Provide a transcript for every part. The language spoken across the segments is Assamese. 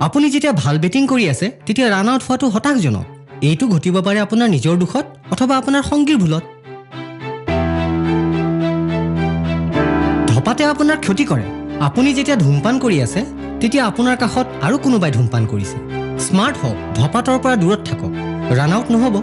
আপুনি যেতিয়া ভাল বেটিং কৰি আছে তেতিয়া ৰান আউট হোৱাটো হতাশজনক। এইটো ঘটিব পাৰে আপোনাৰ নিজৰ দুখত অথবা আপোনাৰ সংগীৰ ভুলত। ধপাতে আপোনাৰ ক্ষতি কৰে। আপুনি যেতিয়া ধূমপান কৰি আছে তেতিয়া আপোনাৰ কাষত আৰু কোনোবাই ধূমপান কৰিছে। স্মাৰ্ট হওক, ধপাতৰ পৰা দূৰত থাকক, ৰান আউট নহ'ব।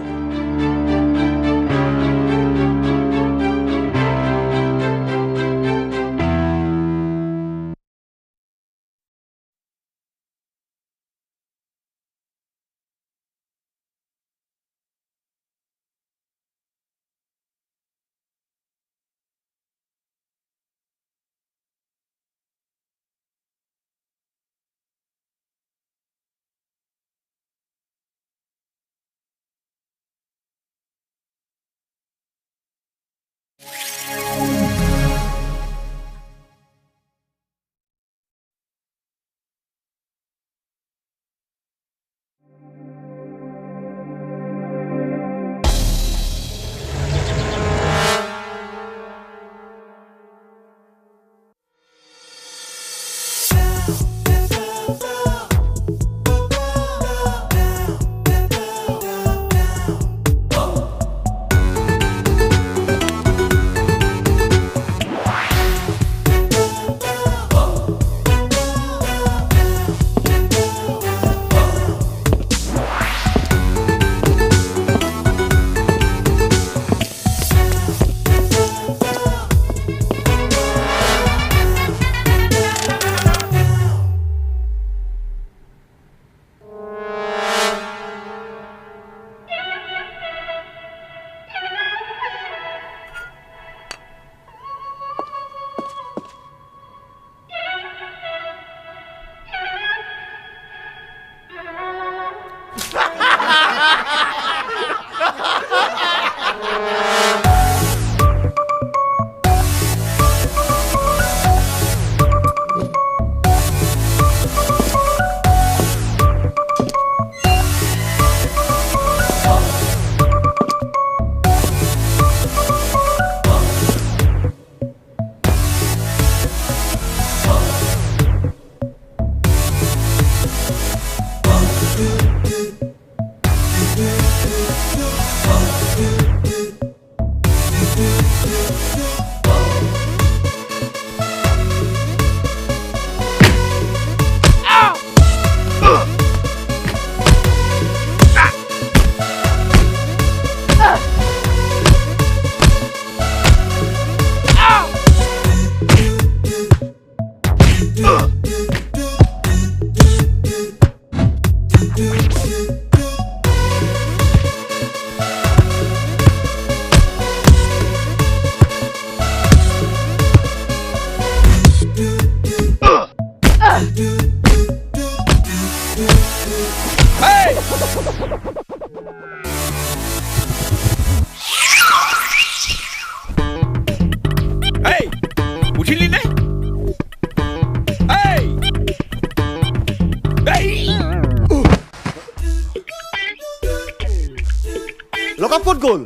লকআপ ক'ত গ'ল?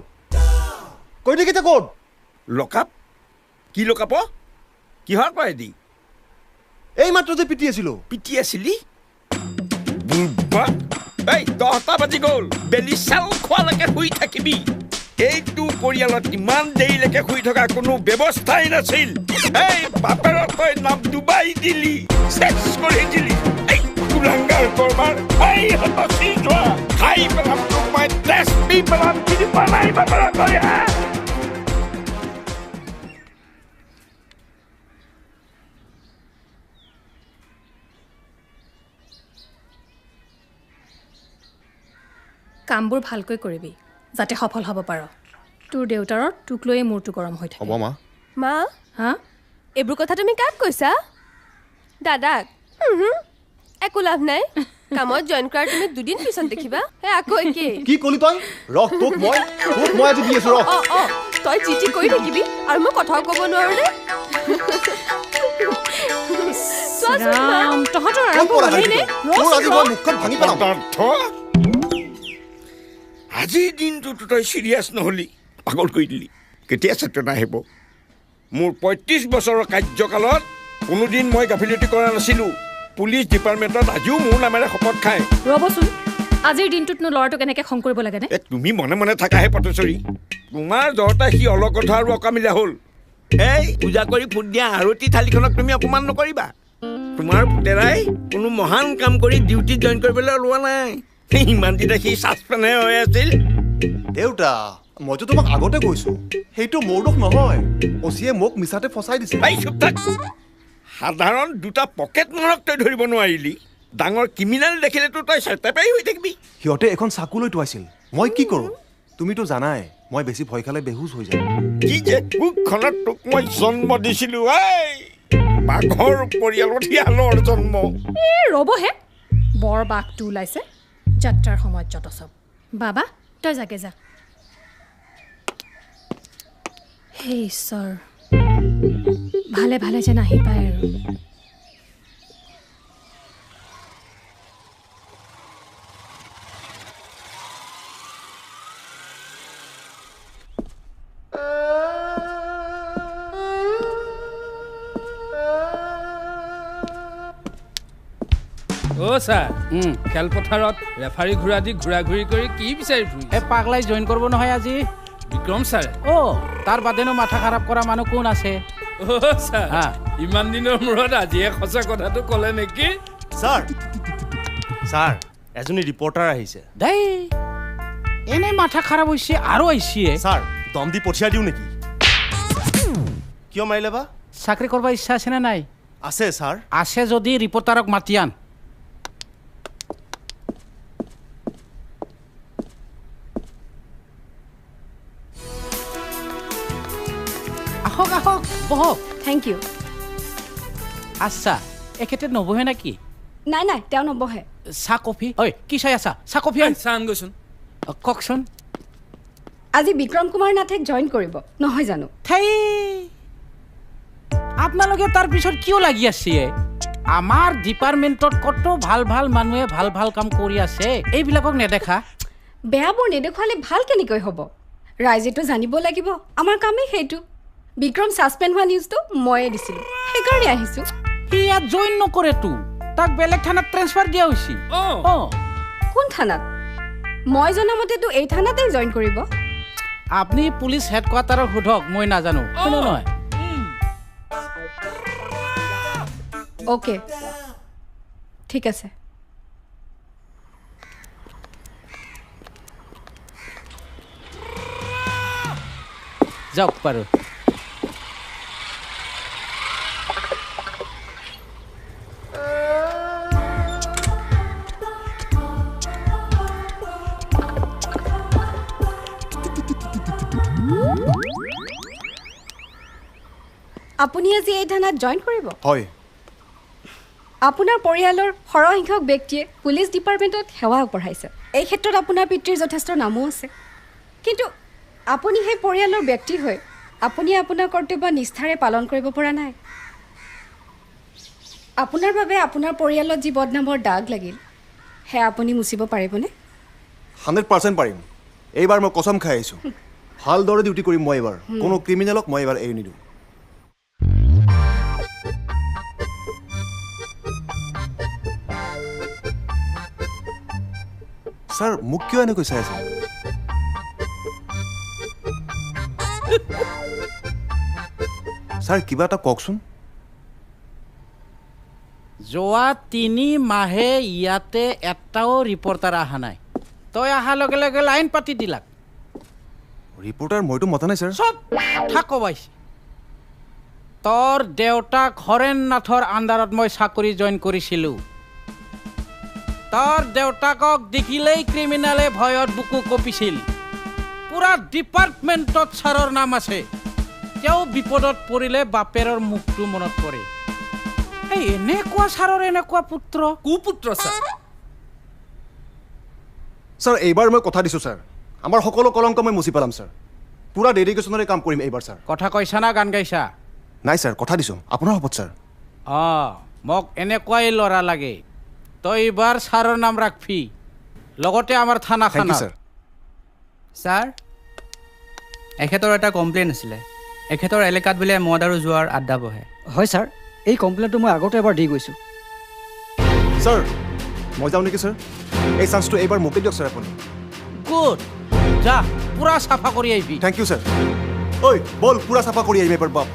কৈ দে কেতিয়া ক'ত? লকআপ? কি লকআপ? কিহৰ কৰেদি? এই মাত্ৰ যে পিটি আছিলোঁ। পিটি আছিলি? এই 10টা বাজি গ'ল, বেলি চাল খোৱালৈকে শুই থাকিবি। এইটো পৰিয়ালত ইমান দেৰিলৈকে শুই থকা কোনো ব্যৱস্থাই নাছিল। এই বাপেৰক তই নাম ডুবাই দিলি, চেচ কৰি দিলি। এই কুলাংগাৰ কৰবাৰ খাই হতচি যোৱা, খাই পেলাম তোক মই তেজ পি পেলাম, চিনি পোৱা নাই বাপেৰক তই হা? কামবোৰ ভালকৈ কৰিবি যাতে সফল হ'ব পাৰ। তোৰ দেউতাৰৰ তোক লৈয়ে মূৰটো গৰম হৈ থাকে। হ'ব মা। মা, হা? এইবোৰ কথা তুমি কাক কৈছা? দাদাক? একো লাভ নাই। কামত জইন কৰাৰ তুমি দুদিন পিছত দেখিবা আকৌ একেই। কি ক'লি তই? ৰখ, তোক মই আজি দি আছোঁ, ৰখ। তই যি কৰি থাকিবি আৰু মই কথাও ক'ব নোৱাৰো নে? তহঁতৰ ক'ত পৰা নে? তোৰ আজি মই মুখখন ভাঙি পেলাম। আজিৰ দিনটোতো তই চিৰিয়াছ নহ'লি, পাগল কৰি দিলি। কেতিয়া চেতনা আহিব? মোৰ 35 বছৰৰ কাৰ্যকালত কোনোদিন মই গাফিলতি কৰা নাছিলোঁ। পুলিচ ডিপাৰ্টমেণ্টত আজিও মোৰ নামেৰে শপত খায়। ৰ'বচোন, আজিৰ দিনটোতনো ল'ৰাটোক এনেকৈ খং কৰিব লাগেনে? তুমি মনে মনে থাকাহে পটেশ্বৰী। তোমাৰ জহতে সি অলকথা আৰু অকামিলা হ'ল। এই পূজা কৰি ফুট দিয়া আৰতি থালিখনক তুমি অপমান নকৰিবা। তোমাৰ পুতেৰাই কোনো মহান কাম কৰি ডিউটিত জইন কৰিবলৈ ওলোৱা নাই। ইমান দিনে সি ছাছপেণ্ডহে হৈ আছিল। দেউতা, মইতো তোমাক আগতে কৈছো সেইটো মোৰ দোষ নহয়। অচিয়ে মোক মিছাতে ফচাই দিছে। এই চুপ থাক। সাধাৰণ দুটা পকেট মৰক তই ধৰিব নোৱাৰিলি। ডাঙৰ ক্ৰিমিনেল দেখিলেতো তই চেটেপাই হৈ থাকিবি। সিহঁতে এখন চাকু লৈ তোৱাইছিল, মই কি কৰোঁ? তুমিতো জানাই মই বেছি ভয় খালে বেহুচ হৈ যাম। কি যে কুকখনত তোক মই জন্ম দিছিলোঁ। এই বাঘৰ পৰিয়ালত শিয়ালৰ জন্ম। এই ৰ'বহে, বৰ বাঘটো ওলাইছে যাত্ৰাৰ সময়ত যত চব। বাবা তই যাগে যা। হে ঈশ্বৰ, ভালে ভালে যেন আহি পায় আৰু। অ' ছাৰ, খেলপথাৰত ৰেফাৰী ঘূৰা দি ঘূৰা ঘূৰি কৰি কি বিচাৰি ফুৰি? এই পাগলাই জইন কৰিব নহয় আজি। বিক্ৰম ছাৰে? অ' তাৰ বাদেনো মাথা খাৰাপ কৰা মানুহ কোন আছে? অ' ছাৰ, ইমান দিনৰ মূৰত আজিহে সঁচা কথাটো ক'লে নেকি? ছাৰ ছাৰ এজনী ৰিপৰ্টাৰ আহিছে। দেই এনে মাথা খাৰাপ হৈছে আৰু আহিছে। ছাৰ দম দি পঠিয়াই দিওঁ নেকি? কিয় মাৰিলে বা? চাকৰি কৰিব ইচ্ছা আছেনে নাই? আছে ছাৰ। আছে যদি ৰিপৰ্টাৰক মাতি আন। আহক আহক বহক। Thank you. আচ্ছা, এখেতে নবহে নেকি? নাই নাই, তেওঁ নবহে। চাহ কফি? ঐ কি চাই আছা? চাহ কফি আন। চাহ আনগৈচোন। কওকচোন। আজি বিক্ৰম কুমাৰ নাথেক জইন কৰিব নহয় জানো? থেই, আপোনালোকে তাৰ পিছত কিয় লাগি আছে? আমাৰ ডিপাৰ্টমেণ্টত কত ভাল ভাল মানুহে ভাল ভাল কাম কৰি আছে, এইবিলাকক নেদেখা? বেয়াবোৰ নেদেখুৱালে ভাল কেনেকৈ হ'ব? ৰাইজেতো জানিব লাগিব, আমাৰ কামেই সেইটো। বিক্ৰম ছাছপেণ্ড হোৱা নিউজটো ময়ে দিছিলোঁ, সেইকাৰণে আহিছোঁ। সি ইয়াত জইন নকৰেতো, তাক বেলেগ থানাত ট্ৰেন্সফাৰ দিয়া হৈছে। কোন থানাত? মই জনামতেতো এই থানাতেই জইন কৰিব। আপুনি পুলিচ হেডকোৱাৰ্টাৰত সোধক, মই নাজানো। শুনো নহয়। অ'কে, ঠিক আছে। যাওক বাৰু। আপুনি আজি এই থানাত জইন কৰিব? হয়। আপোনাৰ পৰিয়ালৰ সৰহসংখ্যক ব্যক্তিয়ে পুলিচ ডিপাৰ্টমেণ্টত সেৱা আগবঢ়াইছে। এই ক্ষেত্ৰত আপোনাৰ পিতৃৰ যথেষ্ট নামো আছে। কিন্তু আপুনি সেই পৰিয়ালৰ ব্যক্তি হৈ আপুনি আপোনাৰ কৰ্তব্য নিষ্ঠাৰে পালন কৰিব পৰা নাই। আপোনাৰ বাবে আপোনাৰ পৰিয়ালত যি বদনামৰ দাগ লাগিল, সেয়া আপুনি মুচিব পাৰিবনে? 100% পাৰিম। এইবাৰ মই কচম খাই আহিছোঁ, ভালদৰে ডিউটি কৰিম মই এইবাৰ। কোনো ক্ৰিমিনেলক মই এইবাৰ এৰি নিদিওঁ। ছাৰ মোক কিয় এনেকৈ চাই আছে? ছাৰ কিবা এটা কওকচোন। যোৱা 3 মাহে ইয়াতে এটাও ৰিপৰ্টাৰ অহা নাই। তই অহাৰ লগে লগে লাইন পাতি দিলাক। ৰিপৰ্টাৰ মইতো মতা নাই ছাৰ। চব কথা কবাইছে। তোৰ দেউতাক হৰেণ নাথৰ আণ্ডাৰত মই চাকৰি জইন কৰিছিলোঁ। তোৰ দেউতাকক দেখিলেই ক্ৰিমিনেলে ভয়ত বুকু কঁপিছিল। পুৰা ডিপাৰ্টমেণ্টত ছাৰৰ নাম আছে। তেওঁ বিপদত পৰিলে বাপেৰৰ মুখটো মনত পৰে। এই এনেকুৱা ছাৰৰ এনেকুৱা পুত্ৰ, কুপুত্ৰ ছাৰ। ছাৰ এইবাৰ মই কথা দিছোঁ ছাৰ, আমাৰ সকলো কলংক মই মুচি পেলাম ছাৰ। পুৰা ডেডিকেশ্যনেৰে কাম কৰিম এইবাৰ ছাৰ। কথা কৈছা না গান গাইছা? নাই ছাৰ, কথা দিছোঁ আপোনাৰ শপত ছাৰ। মোক এনেকুৱাই ল'ৰা লাগে। তই এইবাৰ ছাৰৰ নাম ৰাখবি, লগতে আমাৰ থানাখন। ছাৰ, এখেতৰ এটা কমপ্লেইন আছিলে। এখেতৰ এলেকাত বোলে মদ আৰু জোৱাৰ আড্ডা বহে। হয় ছাৰ, এই কমপ্লেইনটো মই আগতে এবাৰ দি গৈছোঁ। ছাৰ মই যাওঁ নেকি ছাৰ এই চান্সটো এইবাৰ মোকে দিয়ক ছাৰ আপুনি গুড যা পুৰা চাফা কৰি আহিবি থেংক ইউ ছাৰ ঐ বল পুৰা চাফা কৰি আহিম এবাৰ বাপ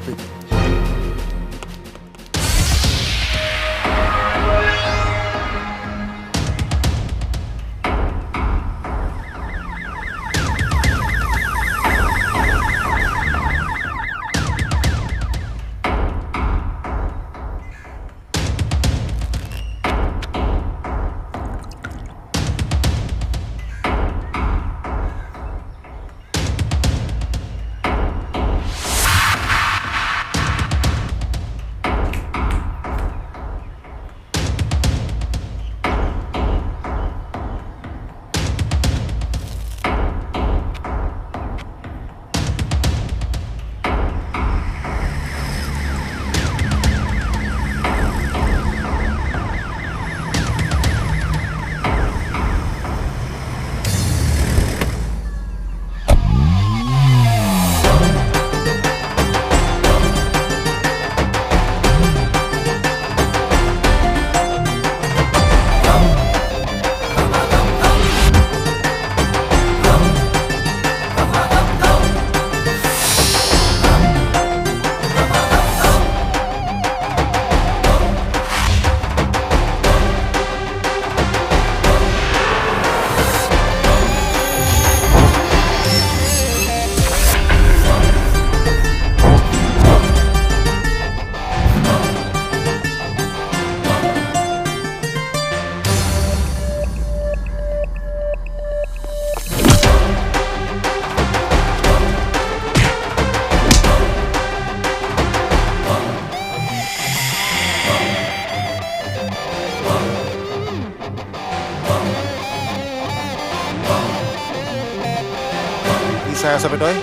চাই আছ তই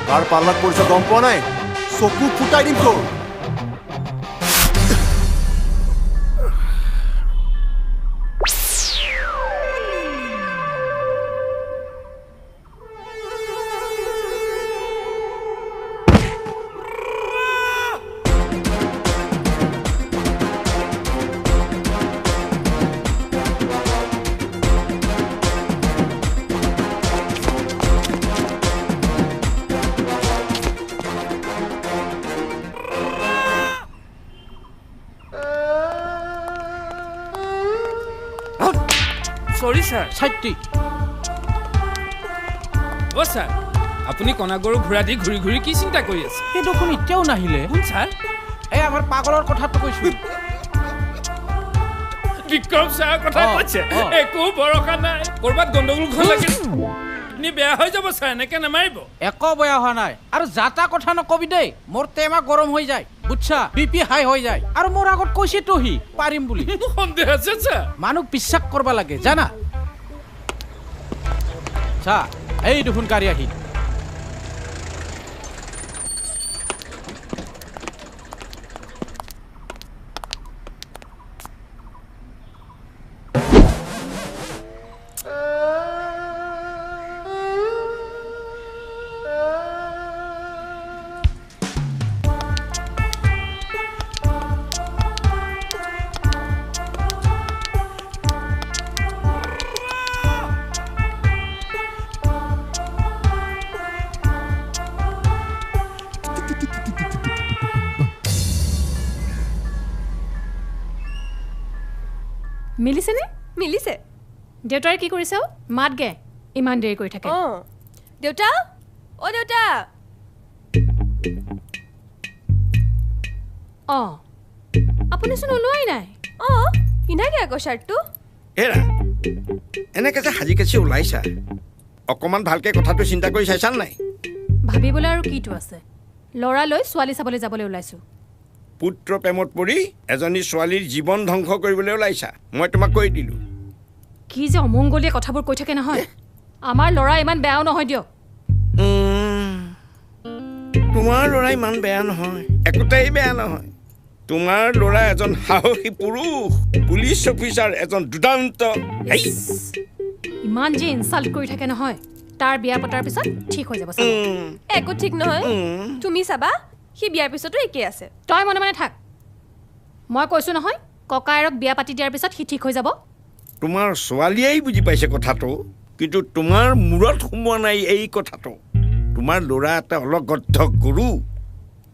কাৰ পাল্লাত পৰিছ গম পোৱা নাই চকু ফুটাই দিম তোৰ সৰি ছাৰ ছাইটি অ' ছাৰ আপুনি কণাগৰু ঘোঁৰা দি ঘূৰি ঘূৰি কি চিন্তা কৰি আছে এই দেখোন এতিয়াও নাহিলে কোন ছাৰ এই আমাৰ পাগলৰ কথাটো কৈছোঁ বিক্ৰম ছাৰৰ কথা কৈছে একো ভৰসা নাই ক'ৰবাত গণ্ডগোল ঘৰ লাগে আপুনি বেয়া হৈ যাব ছাৰ এনেকে নামাৰিব একো বেয়া হোৱা নাই আৰু যাতা কথা নকবি দেই মোৰ টেমা গৰম হৈ যায় বুজছা বিপি হাই হৈ যায় আৰু মোৰ আগত কৈছে তো সি পাৰিম বুলি সন্দেহ আছে ছাৰ মানুহ বিশ্বাস কৰিব লাগে জানা চা এই দেখোন গাড়ী আহি মিলিছেনে মিলিছে দেউতাই কি কৰিছে মাত গে ইমান দেৰি কৰি থাকে অঁ দেউতা অ' দেউতা অঁ আপুনিচোন ওলোৱাই নাই অঁ পিন্ধাগে আকৌ শ্বাৰ্টটো এৰা এনেকৈ যে সাজি কাচি ওলাইছা অকণমান ভালকৈ কথাটো চিন্তা কৰি চাইছা নাই ভাবিবলৈ আৰু কিটো আছে ল'ৰা লৈ ছোৱালী চাবলৈ যাবলৈ ওলাইছোঁ পুত্ৰ প্ৰেমত পৰি এজনী ছোৱালীৰ জীৱন ধ্বংস কৰিবলৈ ওলাইছা মই তোমাক কৈ দিলোঁ কি যে অমংগলীয়া কথাবোৰ কৈ থাকে নহয় আমাৰ ল'ৰা ইমান বেয়াও নহয় দিয়ক তোমাৰ ল'ৰা ইমান বেয়া নহয় একোটাই বেয়া নহয় তোমাৰ ল'ৰা এজন সাহসী পুৰুষ পুলিচ অফিচাৰ এজন দুৰ্দান্ত ইমান যে ইনচাল্ট কৰি থাকে নহয় তাৰ বিয়া পতাৰ পিছত ঠিক হৈ যাব একো ঠিক নহয় তুমি চাবা সি বিয়াৰ পিছতো একেই আছে তই মনে মনে থাক মই কৈছোঁ নহয় ককায়েৰক বিয়া পাতি দিয়াৰ পিছত সি ঠিক হৈ যাব তোমাৰ ছোৱালীয়েই বুজি পাইছে কথাটো কিন্তু তোমাৰ মূৰত সোমোৱা নাই এই কথাটো তোমাৰ ল'ৰা এটা অলগদ্ধ গুৰু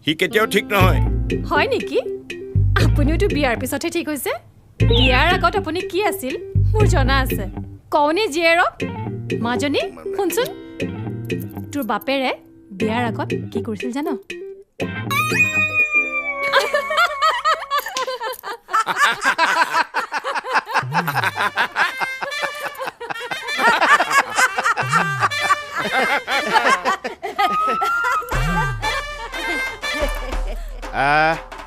সি কেতিয়াও ঠিক নহয় হয় নেকি আপুনিওতো বিয়াৰ পিছতহে ঠিক হৈছে বিয়াৰ আগত আপুনি কি আছিল মোৰ জনা আছে কওনে জীয়েৰক মাজনী শুনচোন তোৰ বাপেৰে বিয়াৰ আগত কি কৰিছিল জানো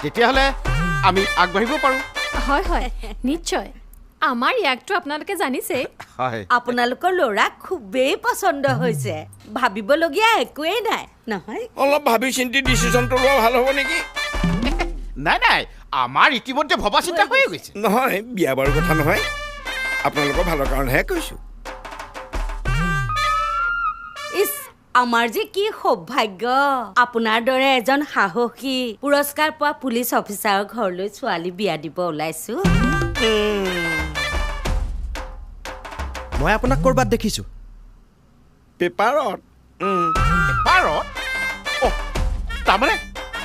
তেতিয়াহ'লে আমি আগবাঢ়িব পাৰোঁ হয় হয় নিশ্চয় আমাৰ ইয়াকতো আপোনালোকে জানিছেই হয় আপোনালোকৰ ল'ৰা খুবেই পচন্দ হৈছে ভাবিবলগীয়া একোৱেই নাই নহয় অলপ ভাবি চিন্তি ডিচিশ্যনটো লোৱা ভাল হ'ব নেকি নাই নাই আমাৰ ইতিমধ্যে ভবা চিন্তা হৈয়ে গৈছে নহয় বিয়া বাৰুৰ কথা নহয় আপোনালোকৰ ভালৰ কাৰণেহে কৈছোঁ ইছ আমাৰ যে কি সৌভাগ্য আপোনাৰ দৰে এজন সাহসী পুৰস্কাৰ পোৱা পুলিচ অফিচাৰৰ ঘৰলৈ ছোৱালী বিয়া দিব ওলাইছো মই আপোনাক ক'ৰবাত দেখিছোঁ পেপাৰত পেপাৰত তাৰমানে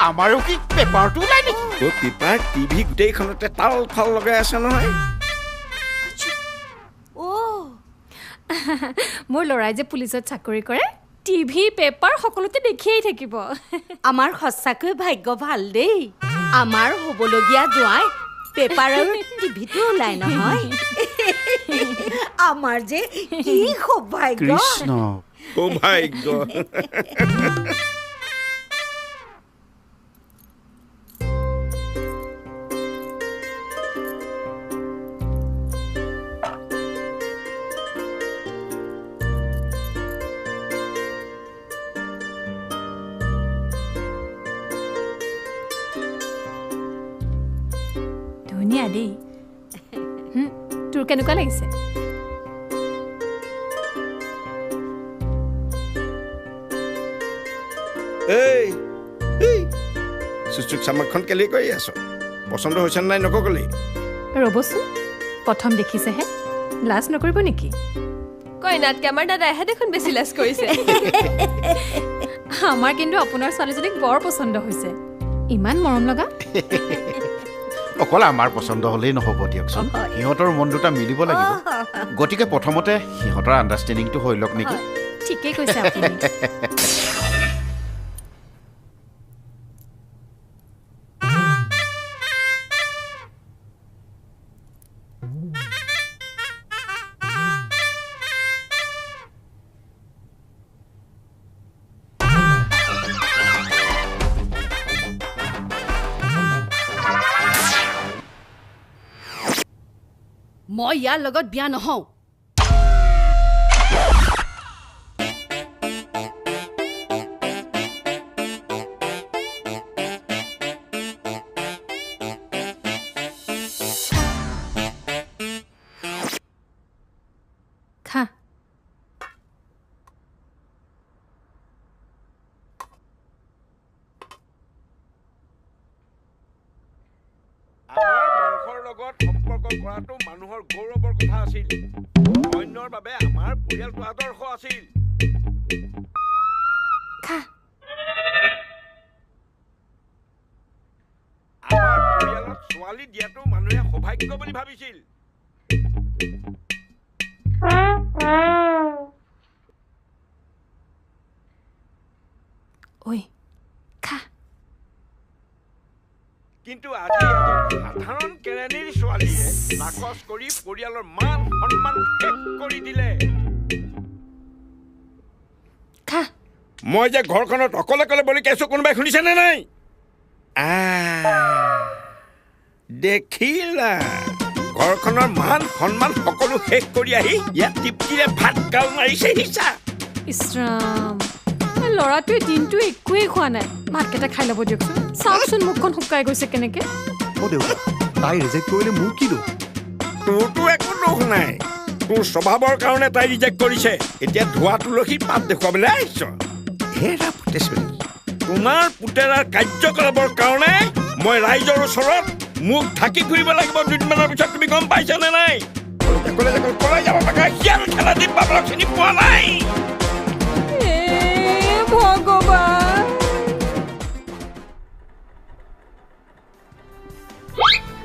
আমাৰো কি পেপাৰটো ওলাই নেকি পেপাৰ টিভি গোটেইখনতে তাল ফাল লগাই আছে নহয় মোৰ ল'ৰাই যে পুলিচত চাকৰি কৰে টিভি পেপাৰ সকলোতে দেখিয়েই থাকিব আমাৰ সঁচাকৈ ভাগ্য ভাল দেই আমাৰ হ'বলগীয়া জোঁৱাই পেপাৰ আৰু টিভিটো ওলাই নহয় আমাৰ যে কি সৌভাগ্য সৌভাগ্য ধুনীয়া দেই তোৰ কেনেকুৱা লাগিছে চুচুক চামাকখন কেলে কৰি আছ পচন্দ হৈছে নাই নকলি ৰ'বচোন প্ৰথম দেখিছেহে লাজ নকৰিব নেকি কইনাতকে আমাৰ দাদাইহে দেখোন বেছি লাজ কৰিছে আমাৰ কিন্তু আপোনাৰ ছোৱালীজনীক বৰ পচন্দ হৈছে ইমান মৰম লগা অকল আমাৰ পচন্দ হ'লেই নহ'ব দিয়কচোন সিহঁতৰ মন দুটা মিলিব লাগিব গতিকে প্ৰথমতে সিহঁতৰ আণ্ডাৰষ্টেণ্ডিংটো হৈ লওক নেকি ঠিকেই কৈছে আপুনি মই ইয়াৰ লগত বিয়া নহওঁ খা সম্পৰ্ক কৰাটো মানুহৰ গৌৰৱৰ কথা আছিল অন্যৰ বাবে আমাৰ পৰিয়ালটো আদৰ্শ আছিল আমাৰ পৰিয়ালত ছোৱালী দিয়াটো মানুহে সৌভাগ্য বুলি ভাবিছিল ঐ খা কিন্তু আজি সাধাৰণ কেৰাণীৰ ছোৱালীয়ে নাকচ কৰি পৰিয়ালৰ মান সন্মান শেষ কৰি দিলে মই যে ঘৰখনত অকলে অকলে বলি কেছো কোনোবাই শুনিছেনে নাই দেখিলা ঘৰখনৰ মান সন্মান সকলো শেষ কৰি আহি ইয়াত তৃপ্তিৰে ভাত গাল মাৰিছে হিচা ইছৰাম ল'ৰাটোৱে দিনটো একোৱেই খোৱা নাই ভাতকেইটা খাই ল'ব দিয়কচোন চাওকচোন মুখখন শুকাই গৈছে কেনেকে দেউতা তাই ৰিজেক্ট কৰিলে মোৰ কি দোষ তোৰতো একো দোষ নাই তোৰ স্বভাৱৰ কাৰণে তাই ৰিজেক্ট কৰিছে এতিয়া ধোৱা তুলসীৰ পাত দেখুৱাবলৈ আহিছ হেৰা পুতেশ্বৰী তোমাৰ পুতেৰাৰ কাৰ্যকলাপৰ কাৰণে মই ৰাইজৰ ওচৰত মোক ঢাকি ফুৰিব লাগিব দুদিনমানৰ পিছত তুমি গম পাইছানে নাই কলেজ যাব পাকা শিয়াল খেলা দিম বাপৰক চিনি পোৱা নাই ভগৱান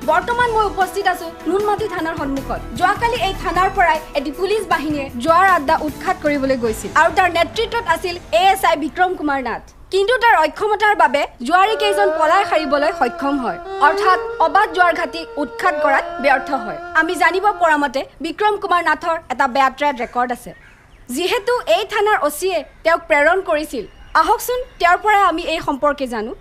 বৰ্তমান মই উপস্থিত আছো নুনমাটি থানাৰ সন্মুখত যোৱাকালি এই থানাৰ পৰাই এটি পুলিচ বাহিনীয়ে জোৱাৰ আড্ডা উৎখাত কৰিবলৈ গৈছিল আৰু তাৰ নেতৃত্বত আছিল ASI বিক্ৰম কুমাৰ নাথ কিন্তু তাৰ অক্ষমতাৰ বাবে জোৱাৰী কেইজন পলাই সাৰিবলৈ সক্ষম হয় অৰ্থাৎ অবাধ জোৱাৰ ঘাটি উৎখাত কৰাত ব্যৰ্থ হয় আমি জানিব পৰা মতে বিক্ৰম কুমাৰ নাথৰ এটা বেয়া ট্ৰেক ৰেকৰ্ড আছে যিহেতু এই থানাৰ OCয়ে তেওঁক প্ৰেৰণ কৰিছিল আহকচোন তেওঁৰ পৰা আমি এই সম্পৰ্কে জানো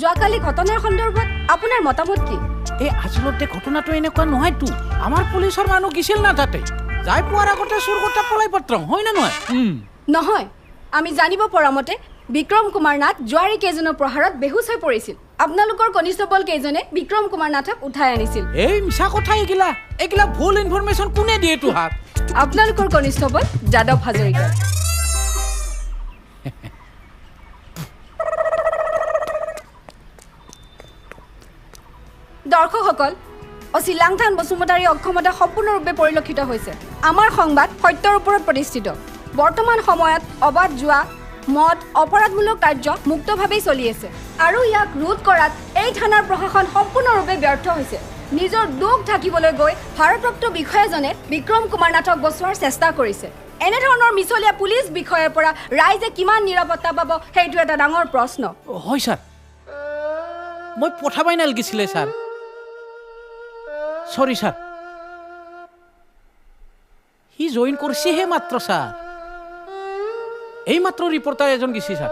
যোৱাকালি ঘটনাৰ সন্দৰ্ভত আপোনাৰ মতামত কি এই আচলতে ঘটনাটো এনেকুৱা নহয়তো আমাৰ পুলিচৰ মানুহ গিছিল না তাতে যাই পোৱাৰ আগতে চুৰকটা পলাই পত্ৰং হয় না নহয় নহয় আমি জানিব পৰা মতে বিক্ৰম কুমাৰ নাথ জোৱাৰী কেইজনৰ প্ৰহাৰত বেহুচ হৈ পৰিছিল আপোনালোকৰ কনিষ্টবল কেইজনে বিক্ৰম কুমাৰ নাথক উঠাই আনিছিল এই মিছা কথা এগিলা ভুল ইনফৰমেশ্যন কোনে দিয়ে তোহাক আপোনালোকৰ কনিষ্টবল যাদৱ হাজৰিকা দৰ্শকসকল অচিলাংথান বসুমতাৰী অক্ষমতা সম্পূৰ্ণৰূপে পৰিলক্ষিত হৈছে আমাৰ সংবাদ সত্যৰ ওপৰত প্ৰতিষ্ঠিত বৰ্তমান সময়ত অবাধ জুৱা মদ অপৰাধমূলক কাৰ্য মুক্তভাৱেই চলি আছে আৰু ইয়াক ৰোধ কৰাত এই থানাৰ প্ৰশাসন সম্পূৰ্ণৰূপে ব্যৰ্থ হৈছে নিজৰ দুখ ঢাকিবলৈ গৈ ভাৰপ্ৰাপ্ত বিষয়াজনে বিক্ৰম কুমাৰ নাথক বচোৱাৰ চেষ্টা কৰিছে এনেধৰণৰ মিছলীয়া পুলিচ বিষয়াৰ পৰা ৰাইজে কিমান নিৰাপত্তা পাব সেইটো এটা ডাঙৰ প্ৰশ্ন হয় ছাৰ মই পঠাবাই নালাগিছিলে ছাৰ সৰি ছাৰ সি জইন কৰিছেহে মাত্ৰ ছাৰ এই মাত্ৰ ৰিপৰ্টাৰ এজন গেছি ছাৰ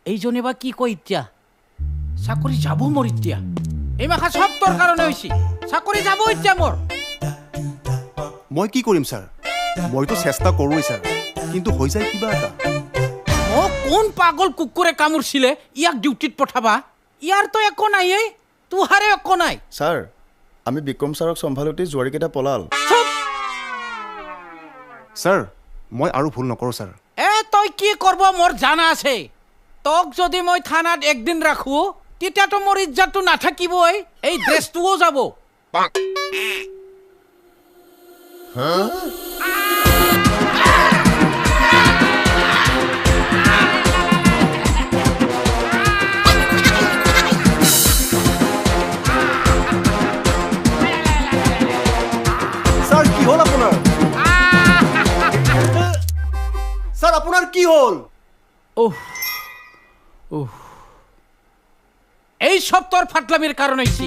এইজনে বা কি কয় এতিয়া চাকৰি যাব মোৰ এতিয়া এই মাখা সব তোৰ কাৰণে হৈছে চাকৰি যাব এতিয়া মোৰ মই কি কৰিম ছাৰ মইতো চেষ্টা কৰোঁই ছাৰ কিন্তু হৈ যায় কিবা এটা মোক কোন পাগল কুকুৰে কামুৰিছিলে ইয়াক ডিউটিত পঠাবা ইয়াৰতো একো নাই তোহাৰে একো নাই ছাৰ আমি বিক্ৰম ছাৰক চম্ভালোতে জোৱাৰীকেইটা পলাল ছাৰ মই আৰু ভুল নকৰোঁ ছাৰ তই কি কৰিব মোৰ জানা আছে তোক যদি মই থানাত একদিন ৰাখো তেতিয়াতো মোৰ ইজ্জতটো নাথাকিবই এই ড্ৰেছটোও যাব ছাৰ কি হ'ল আপোনাৰ ছাৰ আপোনাৰ কি হ'ল এই সব তোৰ ফাটলামিৰ কাৰণ হয়েছি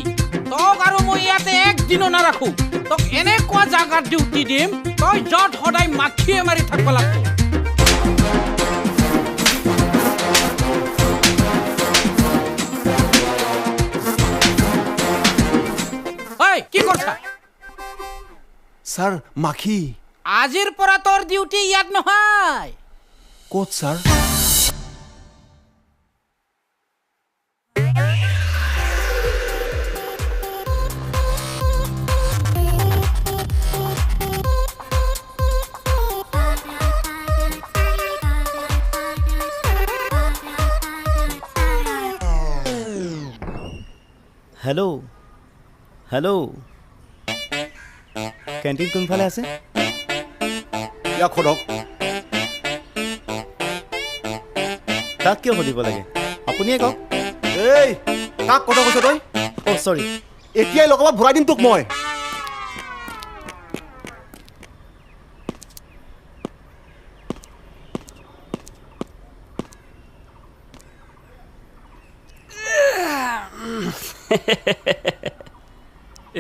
তোক আৰ মই ইয়াতে একদিনও না ৰাখো তোক এনেকুৱা জাগাত ডিউটি দিম তই যত সদায় মাখিয়ে মাৰি থাকবা লাগতো ওই কি কৰছা ছাৰ মাখি আজিৰ পৰা তোৰ ডিউটি ইয়াত নহয় ক'ত ছাৰ হেল্ল' হেল্ল' কেণ্টিন কোনফালে আছে ইয়াক সোধক তাক কিয় সুধিব লাগে আপুনিয়ে কওক এই কাক কথা কৈছ তই চৰি এতিয়াই লগবা ভৰাই দিম তোক মই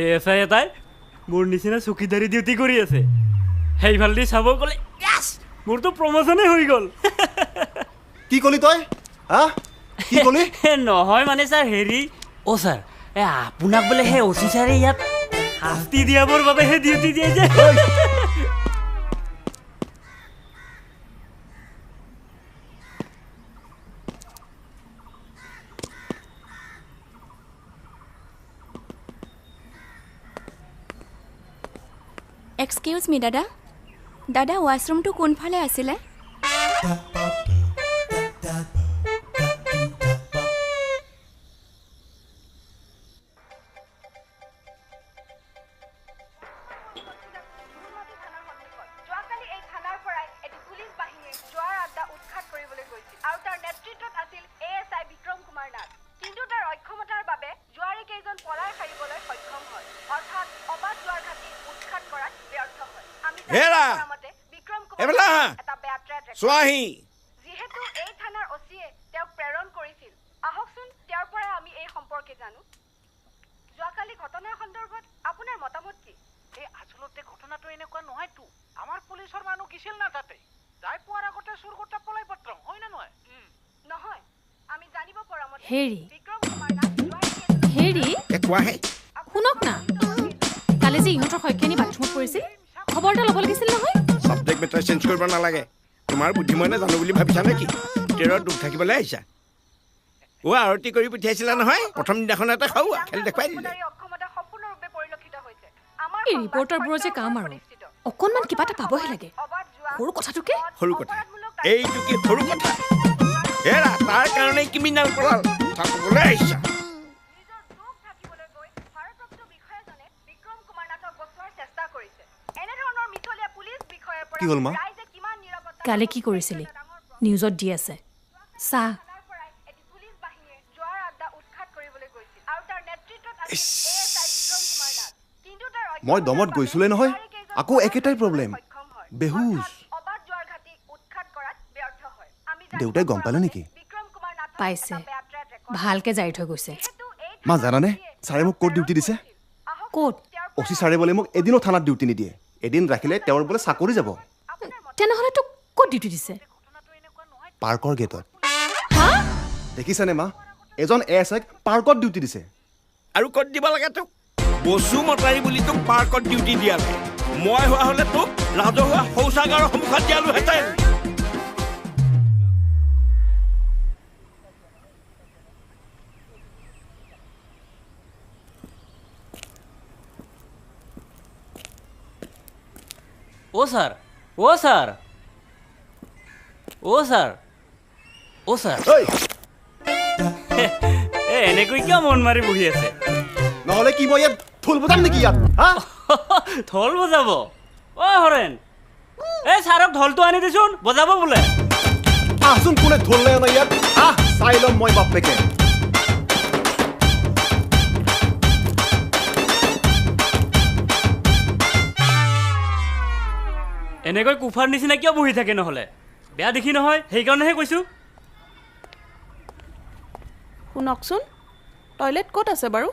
এছাই এটাই মোৰ নিচিনা চকীদাৰী ডিউটি কৰি আছে সেইফালেদি চাব গ'লে মোৰতো প্ৰমোচনেই হৈ গ'ল কি ক'লি তই কি ক'লি নহয় মানে ছাৰ হেৰি ছাৰ আপোনাক বোলে সেই OC ছাৰে ইয়াত শাস্তি দিয়াবৰ বাবেহে ডিউটি দিয়ে যে এক্সকিউজ মি দাদা দাদা ৱাশৰুমটো কোনফালে আছিলে হেৰা এবেলা চোৱাহি যিহেতু এই থানাৰ অচিয়ে তেওঁক প্ৰেৰণ কৰিছিল আহকচোন তেওঁৰ পৰা আমি এই সম্পৰ্কে জানো যোৱাকালি ঘটনাৰ সন্দৰ্ভত আপোনাৰ মতামত কি এই আচলতে ঘটনাটো এনেকুৱা নহয়তো আমাৰ পুলিচৰ মানুহ কিছিল না তাতে যাই পোৱাৰ আগতে চুৰকটা পলাই পত্ৰ হয় না নহয় নহয় আমি জানিব পৰা মতে হেৰি বিক্ৰম কুমাৰ নাথ হেৰি কোৱাহে শুনক না কালি যে ইহঁতৰ সৈখ্যানী বাথৰুমত পৰিছিল খবৰ এটা ল'ব লাগিছিল নহয় ছাবজেক্ট মেটাৰ চেঞ্জ কৰিব নালাগে তোমাৰ বুদ্ধিমনে জানো বুলি ভাবিছা নেকি তেৰত দুখ থাকিবলৈ আহিছা আৰতি কৰি পঠিয়াইছিলা নহয় প্ৰথম দিনাখন এটা খাওয়া খেলি দেখুৱাই দিলে এই ৰিপৰ্টাৰবোৰৰ যে কাম আৰু অকণমান কিবা এটা পাবহে লাগে সৰু কথাটোকে সৰু কথা এইটো কি সৰু কথা হেৰা তাৰ কাৰণে ক্ৰিমিনেল পলাল থাকবলৈ আহিছা কি হ'ল মা কালি কি কৰিছিলি নিউজত দি আছে চাহ মই দমত গৈছিলেই নহয় আকৌ একেটাই প্ৰব্লেম বেহুজ দেউতাই গম পালে নেকি পাইছে ভালকে জাৰি থৈ গৈছে মা জানানে ছাৰে মোক ক'ত ডিউটি দিছে ক'ত অচি ছাৰে বোলে মোক এদিনো থানাত ডিউটি নিদিয়ে এদিন ৰাখিলে তেওঁৰ বোলে চাকৰি যাব তেনেহ'লে তোক ক'ত ডিউটি দিছে পাৰ্কৰ গেটত দেখিছানে মা এজন এছআইক পাৰ্কত ডিউটি দিছে আৰু ক'ত দিব লাগে তোক বসু মতাৰী বুলি তোক পাৰ্কত ডিউটি দিয়ালে মই হোৱা হ'লে তোক ৰাজহুৱা শৌচাগাৰৰ সন্মুখত দিয়ালোহেঁতেন অ' ছাৰ অ' ছাৰ অ' ছাৰ অ' ছাৰ এনেকৈ কিয় মন মাৰি বহি আছে নহ'লে কি মই ইয়াত ঢোল বজাম নেকি ইয়াত ঢোল বজাব অ' হৰেণ এই ছাৰক ঢোলটো আনি দেচোন বজাব বোলে আহচোন কোনে ঢোল লৈ আনা ইয়াত আহ চাই ল'ম মই বাপেকে এনেকৈ কুফাৰ নিচিনা কিয় বহি থাকে নহ'লে বেয়া দেখি নহয় সেইকাৰণেহে কৈছোঁ শুনকচোন টয়লেট ক'ত আছে বাৰু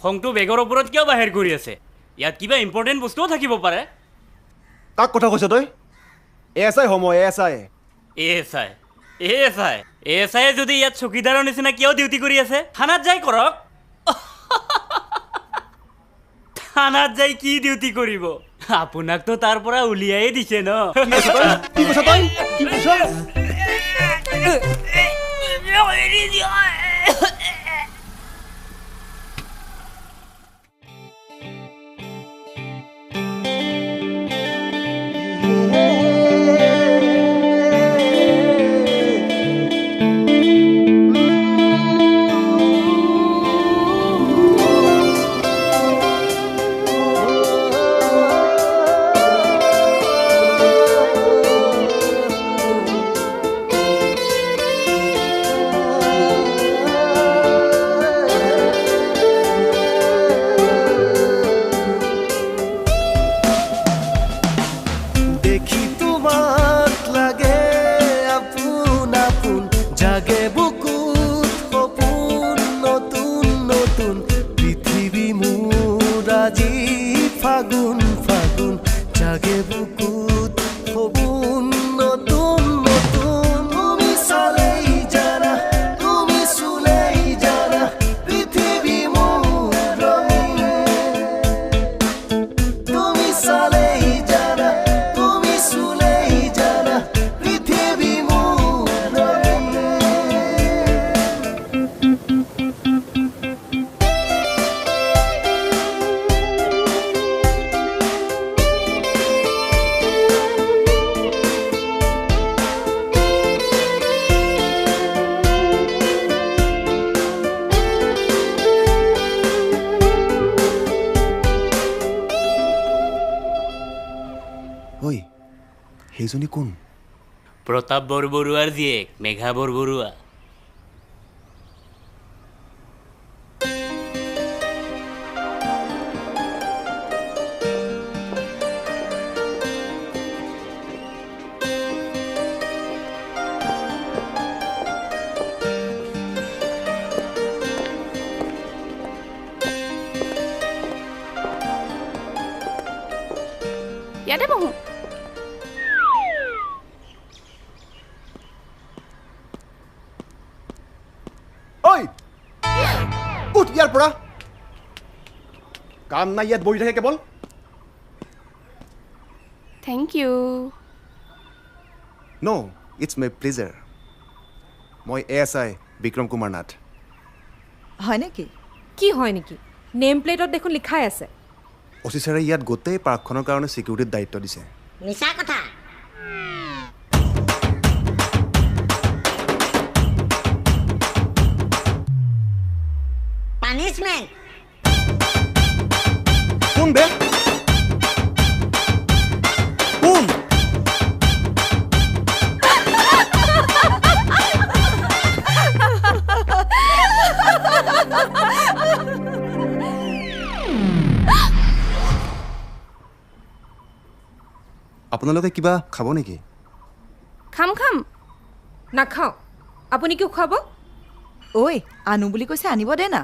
খংটো বেগৰ ওপৰত কিয় বাহিৰ কৰি আছে ইয়াত কিবা ইম্পৰ্টেণ্ট বস্তুও থাকিব পাৰে কাক কথা কৈছ তই এছআই সময় এছআই এছআই যদি ইয়াত চকীদাৰৰ নিচিনা কিয় ডিউটি কৰি আছে থানাত যাই কৰক থানাত যাই কি ডিউটি কৰিব আপোনাকতো তাৰ পৰা উলিয়াই দিছে ন কি কৈছ তই কি কৈছ সেইজনী কোন? প্ৰতাপ বৰবৰুৱাৰ জীয়েক মেঘা বৰবৰুৱা। ইয়াতে বহো। ঐ উঠ ইয়াৰ পৰা। কাম নাই ইয়াত বহি থাকে কেৱল। Thank you. No' it's my pleasure. মই ASI বিক্ৰম কুমাৰ নাথ। হয় নেকি? কি হয় নেকি? নেম প্লেটত দেখোন লিখাই আছে। অফিচাৰে ইয়াত গোটেই পাৰ্কখনৰ কাৰণে ছিকিউৰিটিৰ দায়িত্ব দিছে। মিছা কথা। পানিছমেণ্ট। কোন বে? কোন? আপোনালোকে কিবা খাব নেকি? খাম খাম। নাখাওঁ। আপুনি কিয় খুৱাব? ঐ আনো বুলি কৈছে, আনিব দে না।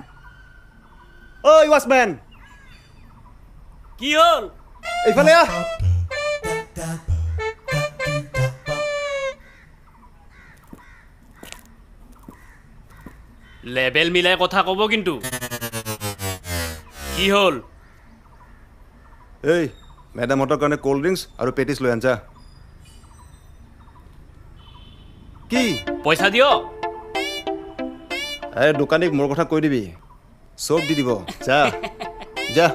ঐ ৱাচমেন, কি হ'ল? এইফালে আহ। লেবেল মিলাই কথা ক'ব কিন্তু। কি হ'ল? এই মেডামহঁতৰ কাৰণে ক'ল্ড ড্ৰিংকছ আৰু পেটিছ লৈ আনছা। কি পইচা দিয়? এই দোকানীক মোৰ কথা কৈ দিবি, চব দি দিব। যা যা।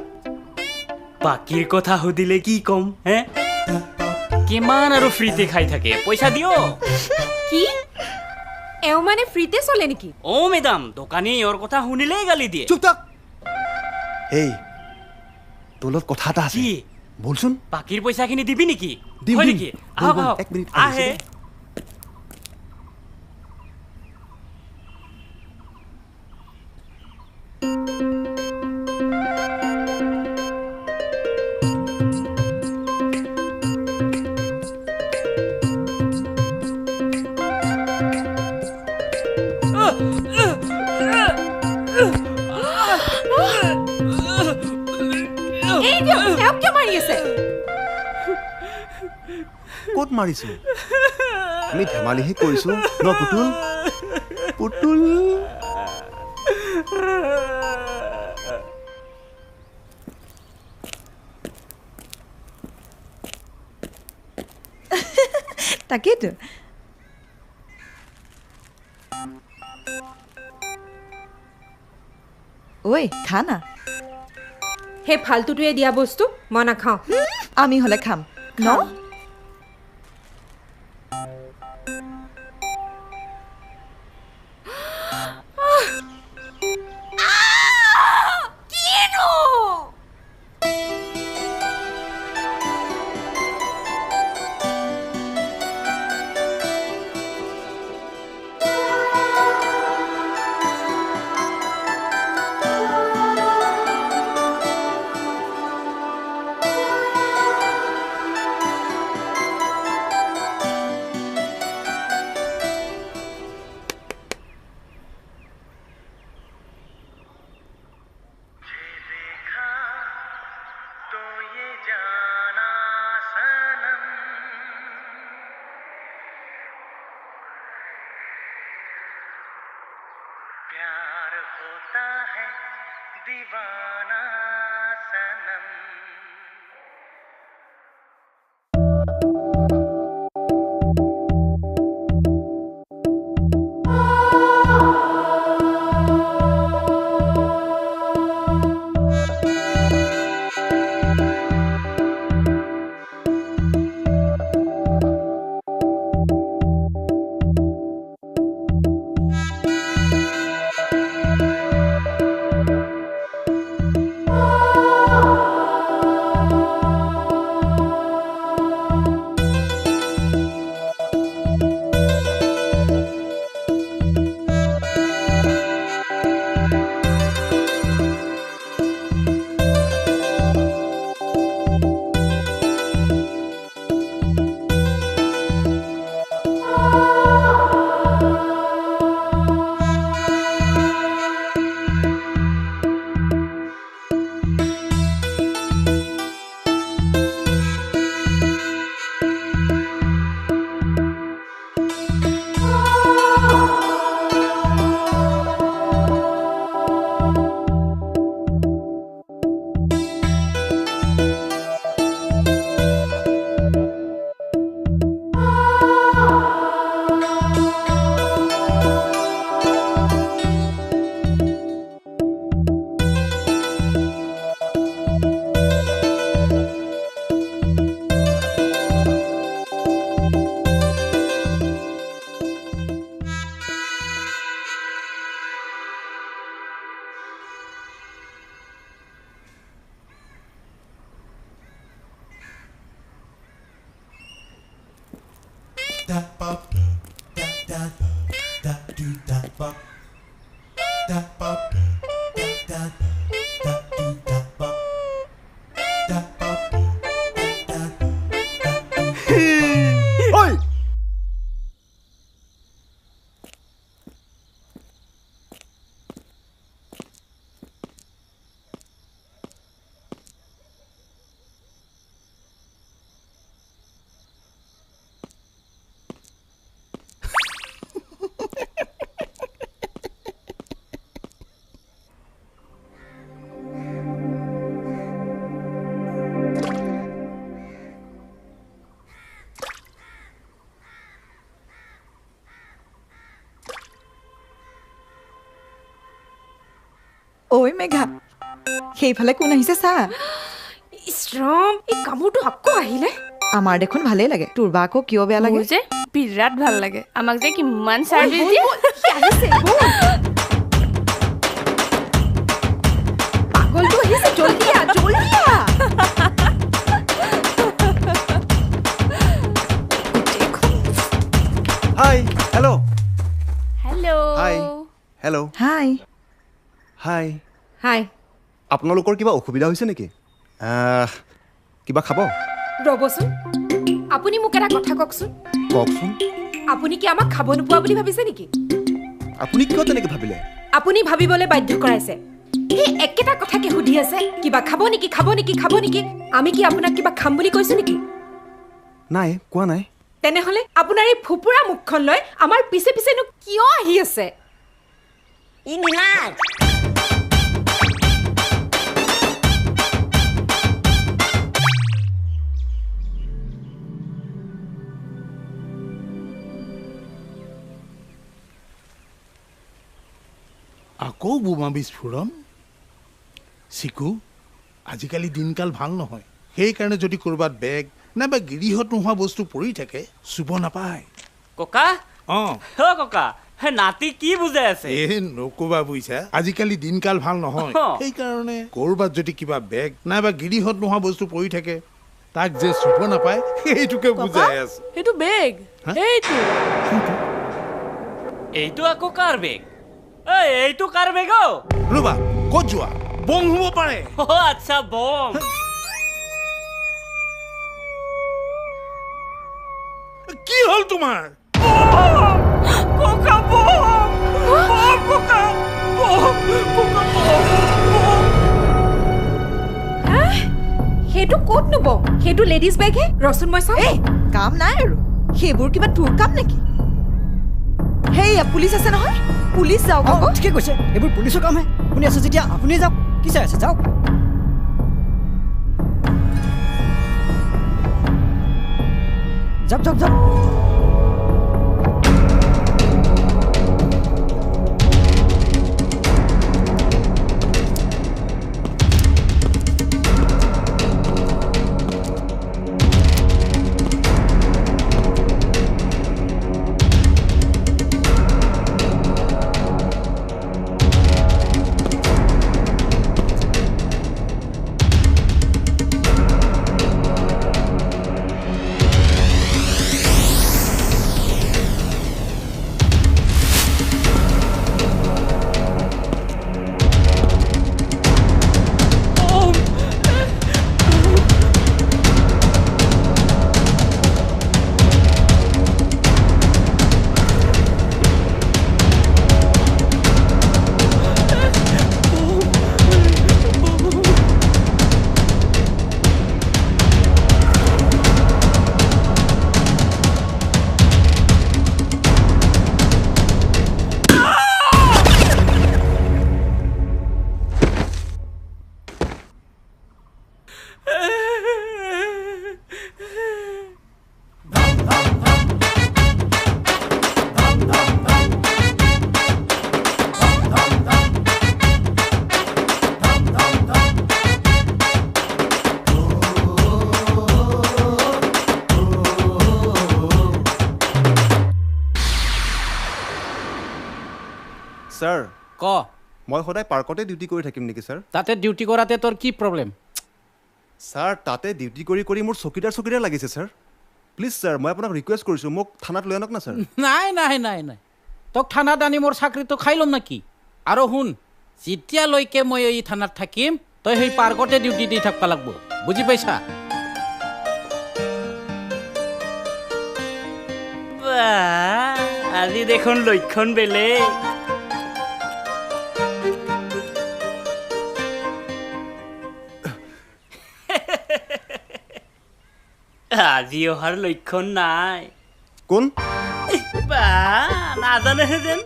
বাকীৰ কথা সুধিলে কি ক'ম হে? কিমান আৰু ফ্ৰীতে খাই থাকে, পইচা দিয়। কি এওঁ মানে ফ্ৰীতে চলে নেকি? অ' মেডাম, দোকানী এওঁৰ কথা শুনিলেই গালি দিয়ে। চুপ থাক। এই তোৰ লগত কথা এটা আছে, বলচোন। বাকীৰ পইচাখিনি দিবি নেকি? দিম, হয় দিম। নেকি? বল, আহক বল, আহক। এক মিনিট, আহে। ক'ত মাৰিছো? আমি ধেমালিহে কৰিছো ন পুতুল? পুতুল তাকেইতো। ঐ খা না। সেই ফাল্টুটোৱে দিয়া বস্তু মই নাখাওঁ। আমি হ'লে খাম ন? ঐ মেঘা সেইফালে কোন আহিছে চা ইছৰাম এই কামোৰটো আকৌ আহিলে আমাৰ দেখোন ভালেই লাগে তোৰ বা আকৌ কিয় বেয়া লাগে যে বিৰাট ভাল লাগে আমাক যে কিমান চাৰ্ভিছ দিয়ে আহিছে পাগলটো আহিছে জলদি আ hi hello' hello' hi hello' হাই হাই হাই আপোনালোকৰ কিবা অসুবিধা হৈছে নেকি কিবা খাব ৰ'বচোন আপুনি মোক এটা কথা কওকচোন কওকচোন আপুনি কি আমাক খাব নোপোৱা বুলি ভাবিছে নেকি আপুনি কিয় তেনেকৈ ভাবিলে আপুনি ভাবিবলৈ বাধ্য কৰাইছে সেই একেটা কথাকে সুধি আছে কিবা খাব নেকি খাব নেকি খাব নেকি আমি কি আপোনাক কিবা খাম বুলি কৈছো নেকি নাই কোৱা নাই তেনেহ'লে আপোনাৰ এই ফুপুৰা মুখখন লৈ আমাৰ পিছে পিছেনো কিয় আহি আছে ই নীলাজ আকৌ বোমা বিস্ফোৰণ চিকু আজিকালি দিনকাল ভাল নহয় সেইকাৰণে যদি ক'ৰবাত বেগ নাইবা গিৰিহঁত নোহোৱা বস্তু পৰি থাকে চুব নাপায় ককা অঁ ককা নাতি কি বুজাই আছে নকবা বুইছা আজিকালি দিনকাল ভাল নহয় সেইকাৰণে ক'ৰবাত যদি কিবা বেগ নাইবা গিৰিহঁত নোহোৱা বস্তু পৰি থাকে তাক যে চুব নাপায় সেইটোকে বুজাই আছে সেইটো বেগ এইটো এইটো আকৌ কাৰ বেগ এইটো কাৰ বেগ ৰবা ক'ত যোৱা বম হ'ব পাৰে আচ্ছা বম কি হ'ল তোমাৰ ককা সেইটো ক'ত নো বম সেইটো লেডিজ বেগ হে ৰচোন মই চাওঁ এই কাম নাই আৰু সেইবোৰ কিবা তোৰ কাম নেকি হেয়া পুলিচ আছে নহয় পুলিচ যাওক আকৌ ঠিকে কৈছে এইবোৰ পুলিচৰ কামহে আপুনি আছে যেতিয়া আপুনি যাওক কি চাই আছে যাওক যাওক যাওক যাওক স্যাৰ ক মই সদায় পাৰ্কতে ডিউটি কৰি থাকিম নেকি স্যাৰ তাতে ডিউটি কৰাতে তোৰ কি প্ৰব্লেম স্যাৰ তাতে ডিউটি কৰি কৰি মোৰ চকীদাৰ লাগিছে স্যাৰ প্লিজ ছাৰ মই আপোনাক ৰিকুৱেষ্ট কৰিছোঁ মোক থানাত লৈ আনক না ছাৰ নাই নাই নাই নাই তোক থানাত আনি মোৰ চাকৰিটো খাই ল'ম নেকি আৰু শুন যেতিয়ালৈকে মই এই থানাত থাকিম তই সেই পাৰ্কতে ডিউটি দি থাকিব লাগিব বুজি পাইছা আজি দেখোন লক্ষণ বেলেগ আজি অহাৰ লক্ষণ নাই কোন নাজানেহে যেন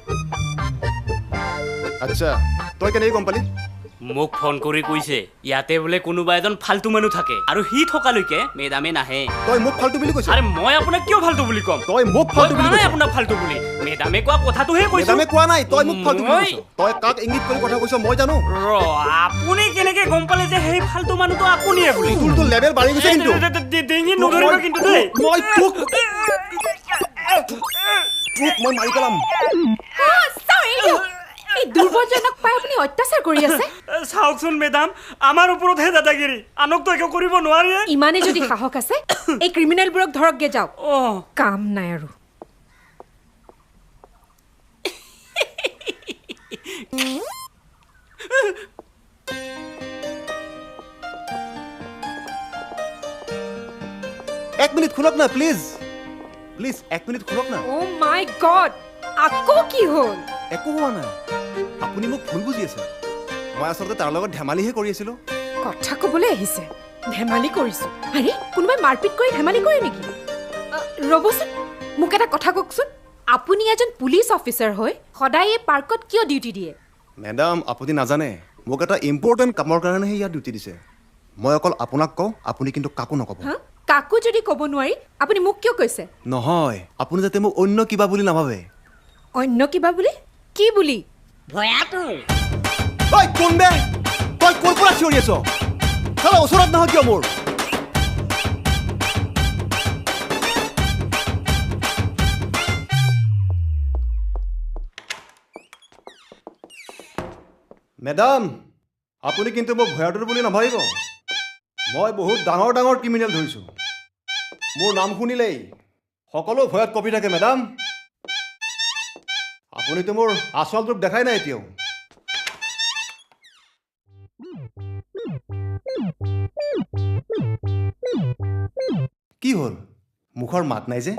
আচ্ছা তই কেনেকৈ গম পালি মোক ফোন কৰি কৈছে ইয়াতে বোলে কোনোবা এজন ফাল্টু মানুহ থাকে আৰু সি থকালৈকে মেডামে নাহে তই মোক ফাল্টু বুলি কৈছ আৰে মই আপোনাক কিয় ফাল্টু বুলি ক'ম তই মোক ফাল্টু বুলি কৈছ আপোনাক ফাল্টু বুলি মেডামে কোৱা কথাটোহে কৈছো মেডামে কোৱা নাই তই মোক ফাল্টু বুলি কৈছ তই কাক ইংগিত কৰি কথা কৈছ মই জানো আপুনি কেনেকে গম পালে যে সেই ফাল্টু মানুহটো আপুনিয়ে বুলি তোৰটো লেভেল বাঢ়ি গৈছে কিন্তু ডিঙি নধৰিব কিন্তু দেই মই তোক মই মাৰি পেলাম এই দুৰ্বলজনক পাই আপুনি অত্যাচাৰ কৰি আছে চাওকচোন মেডাম আমাৰ ওপৰতহে দাদাগিৰি আনকতো একো কৰিব নোৱাৰে ইমানে যদি সাহস আছে এই ক্ৰিমিনেলবোৰক ধৰকগে যাওক কাম নাই আৰু এক মিনিট শুনক না প্লিজ প্লিজ এক মিনিট শুনক না ও মাই গড আকৌ কি হ'ল একো হোৱা নাই আপুনি মোক ভুল বুজি আছে মই আচলতে তাৰ লগত ধেমালিহে কৰি আছিলোঁ কথা ক'বলৈ আহিছে ধেমালি কৰিছোঁ আৰে কোনোবাই মাৰপিট কৰি ধেমালি কৰে নেকি ৰ'বচোন মোক এটা কথা কওকচোন আপুনি এজন পুলিচ অফিচাৰ হৈ সদায় এই পাৰ্কত কিয় ডিউটি দিয়ে মেডাম আপুনি নাজানে মোক এটা ইম্পৰ্টেণ্ট কামৰ কাৰণেহে ইয়াত ডিউটি দিছে মই অকল আপোনাক কওঁ আপুনি কিন্তু কাকো নক'ব কাকো যদি ক'ব নোৱাৰি আপুনি মোক কিয় কৈছে নহয় আপুনি যাতে মোক অন্য কিবা বুলি নাভাবে অন্য কিবা বুলি কি বুলি ভয়াটো তই কোন বে তই ক'ৰ পৰা চিঞৰি আছ চালা ওচৰত নহয় কিয় মোৰ মেডাম আপুনি কিন্তু মোক ভয়াটোৰ বুলি নাভাবিব মই বহুত ডাঙৰ ডাঙৰ ক্ৰিমিনেল ধৰিছোঁ মোৰ নাম শুনিলেই সকলো ভয়ত কঁপি থাকে মেডাম আপুনিতো মোৰ আচল ৰূপ দেখাই নাই এতিয়াও কি হ'ল মুখৰ মাত নাই যে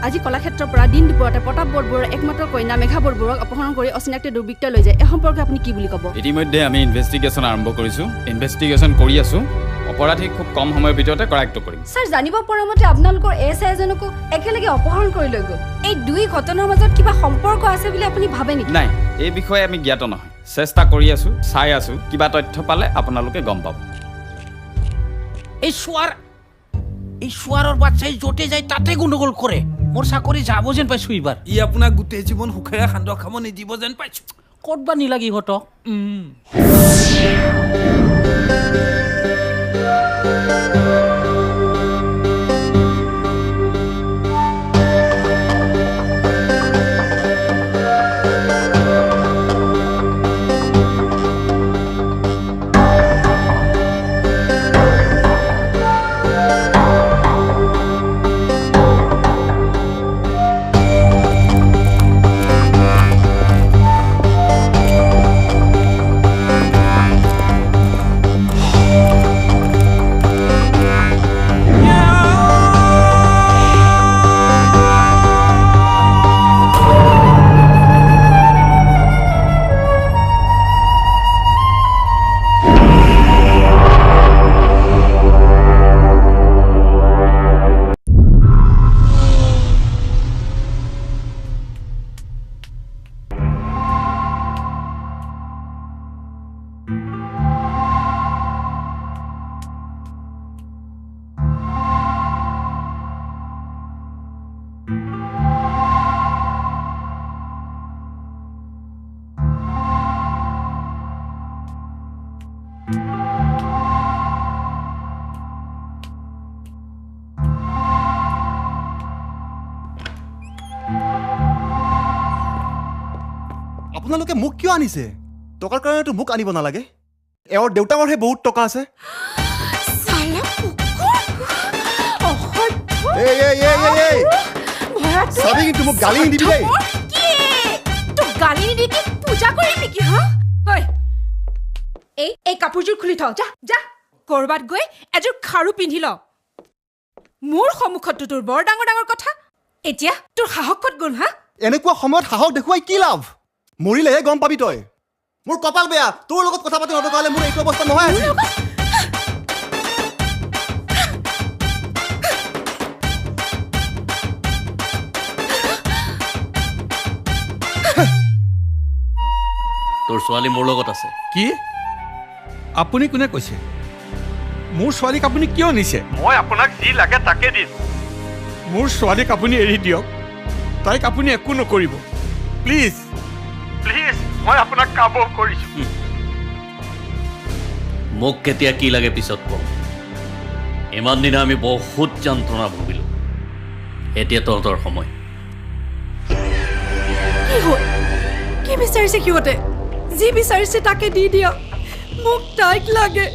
আজি কলাক্ষেত্ৰৰ পৰা দিন দুপৰতে প্ৰতাপ বৰবৰুৱাৰ একমাত্ৰ কন্যা মেঘা বৰবৰুৱাক অপহৰণ কৰি অচিনাক্ত দুৰ্বৃত্তই লৈ যায় এই সম্পৰ্কে আপুনি কি বুলি ক'ব ইতিমধ্যে আমি ইনভেষ্টিগেশ্যন আৰম্ভ কৰিছোঁ ইনভেষ্টিগেশ্যন কৰি আছোঁ অপৰাধীক খুব কম সময়ৰ ভিতৰতে কৰায়ত্ব কৰিম ছাৰ জানিব পৰা মতে আপোনালোকৰ এছ আই এজনকো একেলগে অপহৰণ কৰি লৈ গ'ল এই দুই ঘটনাৰ মাজত কিবা সম্পৰ্ক আছে বুলি আপুনি ভাবে নেকি নাই এই বিষয়ে আমি জ্ঞাত নহয় চেষ্টা কৰি আছোঁ চাই আছোঁ কিবা তথ্য পালে আপোনালোকে গম পাব এই চোৱাৰৰ বাচ্চাই য'তে যায় তাতে গণ্ডগোল কৰে মোৰ চাকৰি যাব যেন পাইছোঁ এইবাৰ ই আপোনাক গোটেই জীৱন সুখেৰে সান্দহ খাব নিদিব যেন পাইছোঁ ক'ত বা নিলাগি ইহঁতক আপোনালোকে মোক কিয় আনিছে? টকাৰ কাৰণেতো মোক আনিব নালাগে। এওঁৰ দেউতাকৰহে বহুত টকা আছে। চাবি কিন্তু মোক গালি নিদিবি দেই। তোক গালি নিদি কি পূজা কৰিম নেকি? হা এই কাপোৰযোৰ খুলি থ। যা যা কৰবাত গৈ এযোৰ খাৰু পিন্ধি ল। মোৰ সন্মুখততো তোৰ বৰ ডাঙৰ ডাঙৰ কথা। এতিয়া তোৰ সাহস ক'ত গ'ল? হা এনেকুৱা সময়ত সাহস দেখুৱাই কি লাভ? মৰিলেহে গম পাবি তই। মোৰ কপাল বেয়া, তোৰ লগত কথা পাতি নথকা হ'লে মোৰ এইটো অৱস্থা নহয় আছিল। তোৰ ছোৱালী মোৰ লগত আছে। কি আপুনি কোনে কৈছে? মোৰ ছোৱালীক আপুনি কিয় নিছে? মই আপোনাক যি লাগে তাকে দিম। মোৰ ছোৱালীক আপুনি এৰি দিয়ক। তাইক আপুনি একো নকৰিব প্লিজ প্লিজ। মই আপোনাক কাবৌ কৰিছো। মোক কেতিয়া কি লাগে পিছত কম। ইমান দিনা আমি বহুত যন্ত্ৰণা ভুগিলো। এতিয়া তহঁতৰ সময়। কি হ'ল? কি বিচাৰিছে সিহঁতে? যি বিচাৰিছে তাকে দি দিয়া। মোক তাইক লাগে।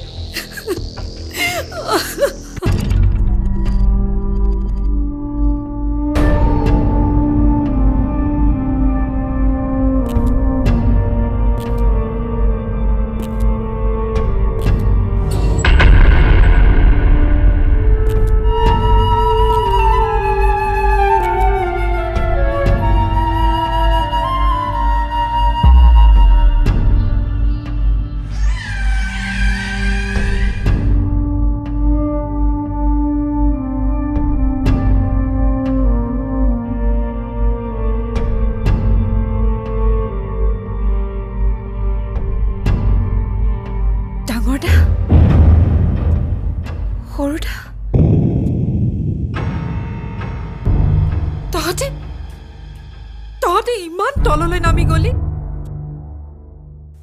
তহঁতে ইমান তললৈ নামি গলি?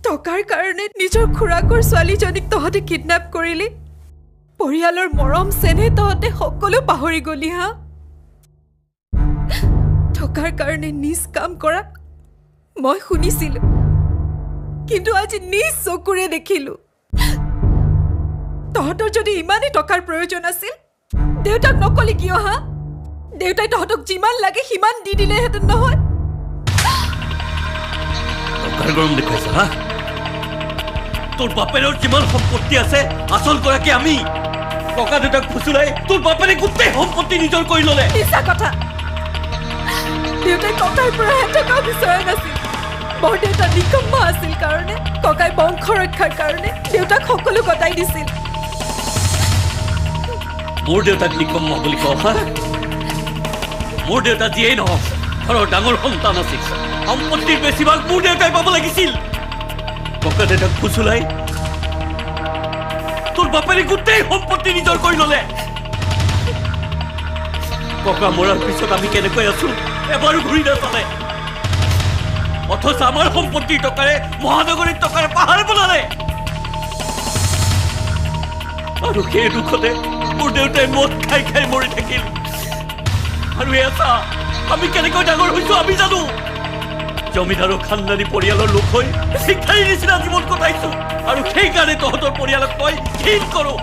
টকাৰ কাৰণে নিজৰ খুৰাকৰ ছোৱালীজনীক তহঁতে কিডনেপ কৰিলি? পৰিয়ালৰ মৰম চেনেহ তহঁতে সকলো পাহৰি গলি? হা টকাৰ কাৰণে নিজ কাম কৰা মই শুনিছিলো, কিন্তু আজি নিজ চকুৰে দেখিলো। তহঁতৰ যদি ইমানেই টকাৰ প্ৰয়োজন আছিল দেউতাক নকলি কিয়? হা দেউতাই তহঁতক যিমান লাগে সিমান দি দিলেহেঁতেন নহয়? টকাৰ গৰম দেখুৱাইছা? হা তোৰ বাপেৰৰ যিমান সম্পত্তি আছে আচল গৰাকী আমি। ককা দেউতাক ফুচুৰাই তোৰ বাপেৰে গোটেই সম্পত্তি নিজৰ কৰি ল'লে। মিছা কথা। দেউতাই ককাৰ পৰা টকা বিচৰা নাছিল। বৰ দেউতা নিকম্মা আছিল কাৰণে, ককাই বংশ ৰক্ষাৰ কাৰণে দেউতাক সকলো গতাই দিছিল। মোৰ দেউতাক নিকম্মা বুলি কওঁ? হা মোৰ দেউতা যিয়েই নহওক ঘৰৰ ডাঙৰ সন্তান আছিল। সম্পত্তিৰ বেছিভাগ মোৰ দেউতাই পাব লাগিছিল। ককা দেউতাক ফুচুলাই তোৰ বাপেৰে গোটেই সম্পত্তি নিজৰ কৰি ল'লে। ককা মৰাৰ পিছত আমি কেনেকৈ আছো এবাৰো ঘূৰি নাচালে। অথচ আমাৰ সম্পত্তিৰ টকাৰে মহানগৰীৰ টকাৰে পাহাৰ বনালে। আৰু সেই দুখতে মোৰ দেউতাই মদ খাই খাই মৰি থাকিল। আৰু এয়া আমি কেনেকৈ ডাঙৰ হৈছো আমি জানো। জমিদাৰৰ খানদানী পৰিয়ালৰ লোক হৈ শিক্ষাৰীৰ নিচিনা জীৱন কটাইছো। আৰু সেইকাৰণে তহঁতৰ পৰিয়ালক মই ঘৃণ কৰো।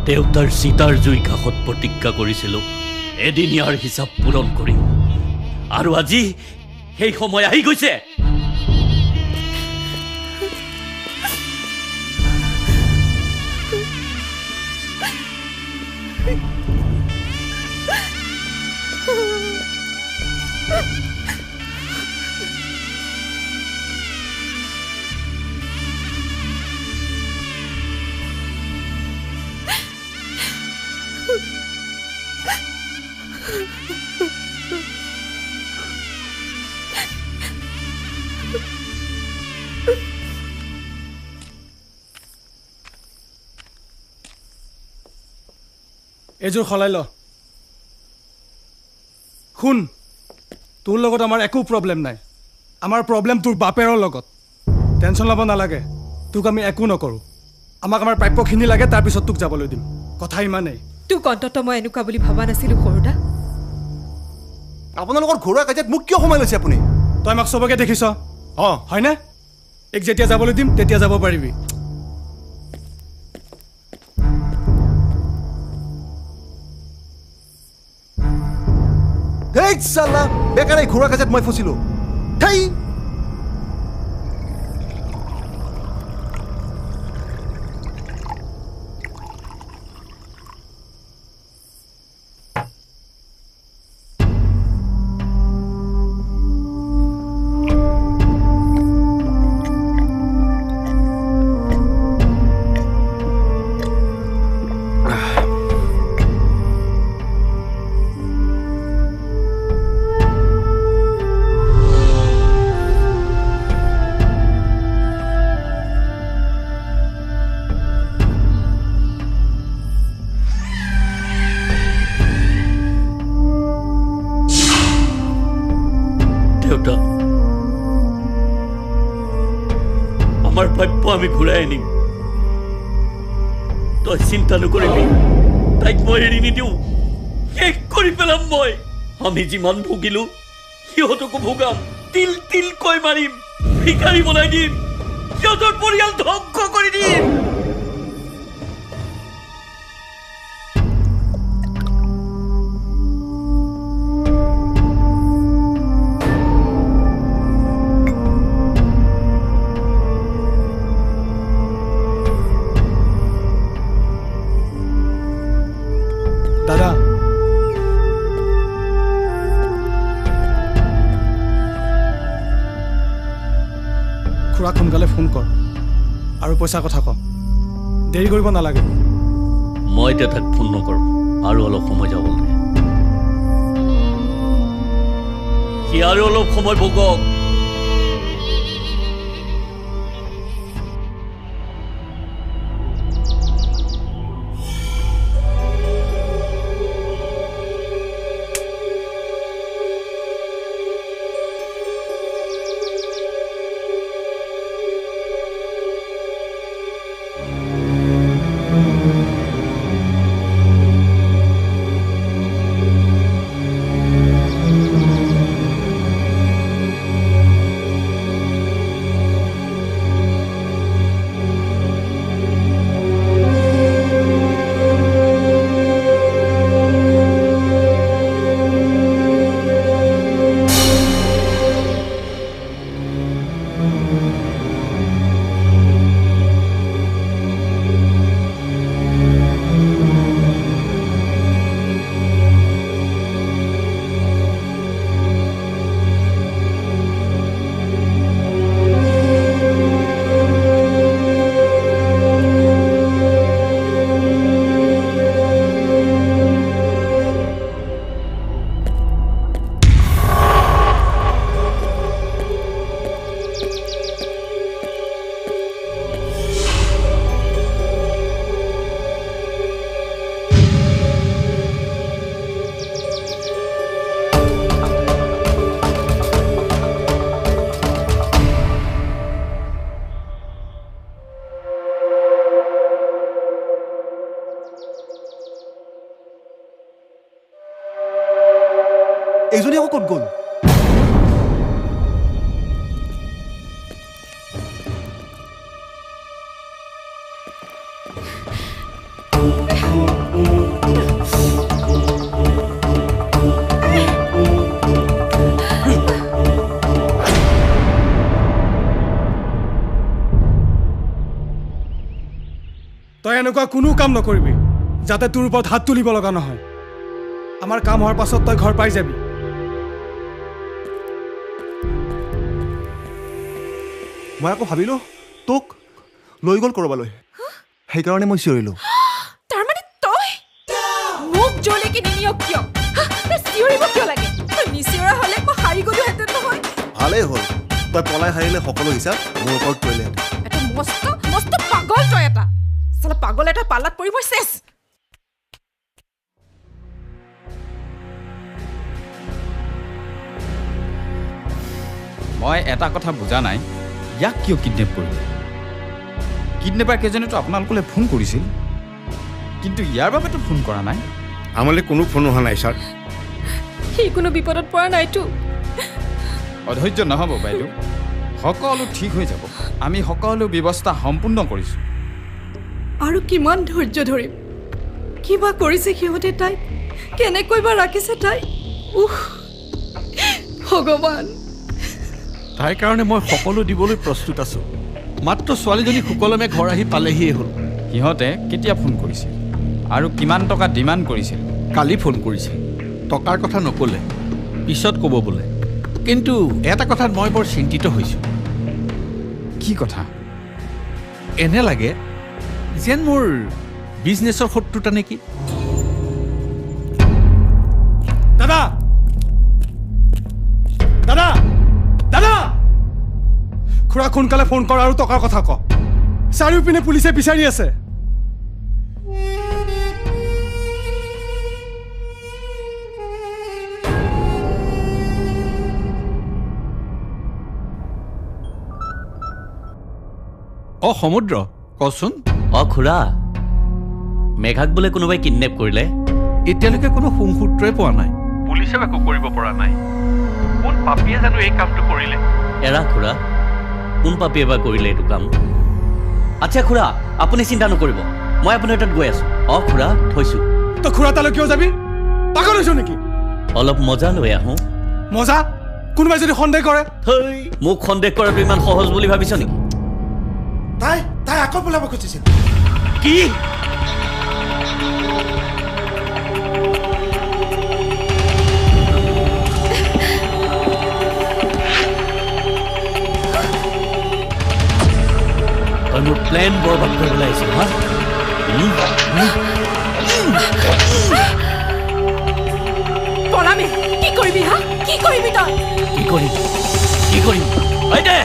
দেউতাৰ চিতাৰ জুই কাষত প্ৰতিজ্ঞা কৰিছিলো এদিন ইয়াৰ হিচাপ পূৰণ কৰিম। আৰু আজি সেই সময় আহি গৈছে। এযোৰ সলাই ল। শুন, তোৰ লগত আমাৰ একো প্ৰব্লেম নাই। আমাৰ প্ৰব্লেম তোৰ বাপেৰৰ লগত। টেনশ্যন ল'ব নালাগে, তোক আমি একো নকৰোঁ। আমাক আমাৰ প্ৰাপ্যখিনি লাগে, তাৰপিছত তোক যাবলৈ দিম। কথা ইমানেই। তোক অন্তত মই এনেকুৱা বুলি ভবা নাছিলো সৰুদা আপোনালোকৰ ঘৰুৱা কাজিয়াত মোক কিয় সোমাই লৈছে আপুনি তই আমাক চবকে দেখিছ হয়নে এক যেতিয়া যাবলৈ দিম তেতিয়া যাব পাৰিবি হেই চালা বেকাৰে ঘৰুৱা কাজিয়াত মই ফচিলো হেই আমাৰ ভাগ্য আমি ঘূৰাই আনিম তই চিন্তা নকৰিবি তাইক মই এৰি নিদিওঁ শেষ কৰি পেলাম মই আমি যিমান ভুগিলো সিহঁতকো ভোগাম তিল তিলকৈ মাৰিম ভিখাৰী বনাই দিম সিহঁতৰ পৰিয়াল ধ্বংস কৰি দিম দাদা খুৰাক সোনকালে ফোন কৰ আৰু পইচাৰ কথা ক দেৰি কৰিব নালাগে মই এতিয়া তাক ফোন নকৰোঁ আৰু অলপ সময় যাব লাগে সি আৰু অলপ সময় ভোগক এইজনী আকৌ ক'ত গ'ল তই এনেকুৱা কোনো কাম নকৰিবি যাতে তোৰ ওপৰত হাত তুলিব লগা নহয় আমাৰ কাম হোৱাৰ পাছত তই ঘৰ পাই যাবি মই আকৌ ভাবিলো তোক লৈ গ'ল কৰবালৈ সেইকাৰণে মই চিঞৰিলো তাৰমানে তই মোক জলেকে নিনিয়ক কিয় চিঞৰিব কিয় লাগে তই নিচিঞৰা হ'লে মই হাৰি গলোহেঁতেন নহয় ভালেই হ'ল তই পলাই হাৰিলে সকলো হিচাপ মোৰ ওপৰত পৰিলে এটা মস্ত মস্ত পাগল তই এটা চালা পাগল এটা পাল্লাত পৰিব চেছ মই এটা কথা বুজা নাই ইয়াক কিয় কিডনেপ কৰিলে কিডনেপাৰ কেইজনেতো আপোনালোকলৈ ফোন কৰিছিল কিন্তু ইয়াৰ বাবেতো ফোন কৰা নাই আমালৈ কোনো ফোন অহা নাই ছাৰ সি কোনো বিপদত পৰা নাইতো অধৈৰ্য নহ'ব বাইদেউ সকলো ঠিক হৈ যাব আমি সকলো ব্যৱস্থা সম্পূৰ্ণ কৰিছোঁ আৰু কিমান ধৈৰ্য ধৰিম কিবা কৰিছে সিহঁতে তাই কেনেকৈ বা ৰাখিছে তাই ভগৱান তাইৰ কাৰণে মই সকলো দিবলৈ প্ৰস্তুত আছোঁ মাত্ৰ ছোৱালীজনী সুকলমে ঘৰ আহি পালেহিয়ে হ'ল সিহঁতে কেতিয়া ফোন কৰিছিল আৰু কিমান টকা ডিমাণ্ড কৰিছিল কালি ফোন কৰিছিল টকাৰ কথা নক'লে পিছত ক'ব বোলে কিন্তু এটা কথাত মই বৰ চিন্তিত হৈছোঁ কি কথা এনে লাগে যেন মোৰ বিজনেছৰ শত্ৰুতা নেকি দাদা দাদা দাদা খুৰা সোনকালে ফোন কৰ আৰু টকাৰ কথা ক চাৰিওপিনে পুলিচে বিচাৰি আছে সমুদ্ৰ কচোন খুৰা মেঘাক বোলে কোনোবাই কিডনেপ কৰিলে এতিয়ালৈকে কোনো সুংসূত্ৰই পোৱা নাই পুলিচেও একো কৰিব পৰা নাই কোন পাপীয়ে জানো এই কামটো কৰিলে এৰা খুৰা কোন পাপীয়ে বা কৰিলে এইটো কাম আচ্ছা খুৰা আপুনি চিন্তা নকৰিব মই আপোনাৰ তাত গৈ আছো খুৰা থৈছোঁ তই খুৰা তালৈ কিয় যাবি পাগল হৈছ নেকি অলপ মজা লৈ আহোঁ মজা কোনোবাই যদি সন্দেহ কৰে মোক সন্দেহ কৰাটো ইমান সহজ বুলি ভাবিছ নেকি তাই আকৌ পলাব খুজিছিল কি তই মোৰ প্লেন বৰবাদ কৰিবলৈ আহিছিল হা পলামে কি কৰিবি হা কি কৰিবি তই কি কৰিম দে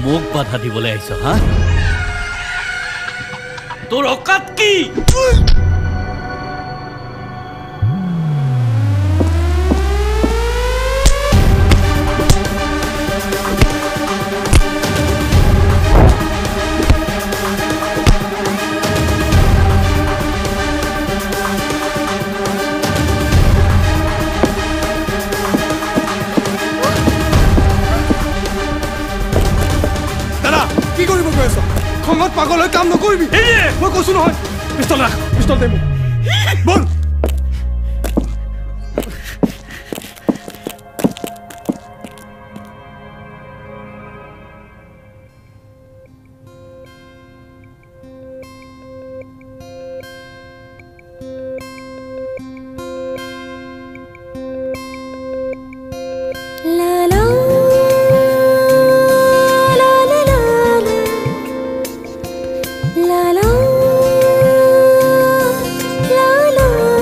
মোক বাধা দিবলৈ আহিছ হা তোৰ অকাত কি খঙত পাগল হৈ কাম নকৰিবি মই কৈছো নহয় পিষ্টল ৰাখ পিষ্টল দে মোক বল la la la la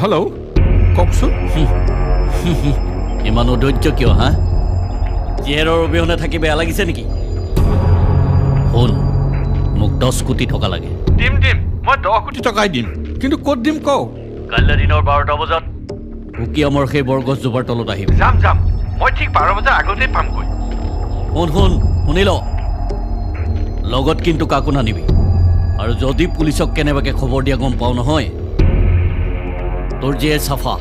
hello' কওকচোন ইমান অধৈৰ্য কিয় হা জীয়েৰৰ অবিহনে থাকি বেয়া লাগিছে নেকি শুন মোক 10 কোটি টকা লাগে দিম মই 10 কোটি টকাই দিম কিন্তু ক'ত দিম কওক কাইলৈ দিনৰ 12টা বজাত উকিয়ামৰ সেই বৰগছজোপাৰ তলত আহিবি যাম মই ঠিক 12 বজাৰ আগতেই পামগৈ শুনি ল লগত কিন্তু কাকো নানিবি আৰু যদি পুলিচক কেনেবাকে খবৰ দিয়া গম পাও নহয় তোৰ জীয়ে চাফা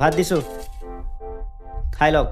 ভাত দিছোঁ খাই লওক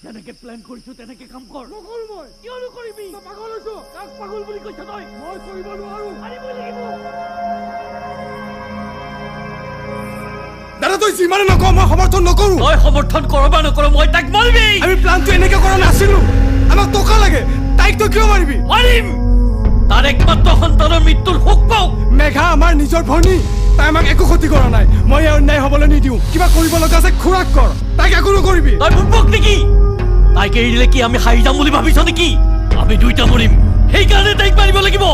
যেনেকে প্ল্যান কৰিছো তেনেকে কাম কৰ নকৰো মই কিয় নকৰিবি তই পাগল হৈছ কাক পাগল বুলি কৈছ তই মই কৰিব নোৱাৰো পাৰিবই লাগিব দাদা তই যিমানে নকওঁ মই সমৰ্থন নকৰো তই সমৰ্থন কৰ বা নকৰ মই তাক মাৰিবি আমি প্ল্যানটো এনেকে কৰা নাছিলো আমাক টকা লাগে তাইক তই কিয় মাৰিবি মাৰিম তাৰ একমাত্ৰ সন্তানৰ মৃত্যুৰ শোক পাওঁ মেঘা আমাৰ নিজৰ ভনী তাই আমাক একো ক্ষতি কৰা নাই মই ইয়াৰ অন্যায় হ'বলৈ নিদিওঁ কিবা কৰিব লগা আছে খুৰাক কৰ তাইক একো নকৰিবি তই বুৰ্বক নেকি তাইক এৰিলে কি আমি হাৰি যাম বুলি ভাবিছ নেকি আমি দুইটা মৰিম সেইকাৰণে তাইক মাৰিব লাগিব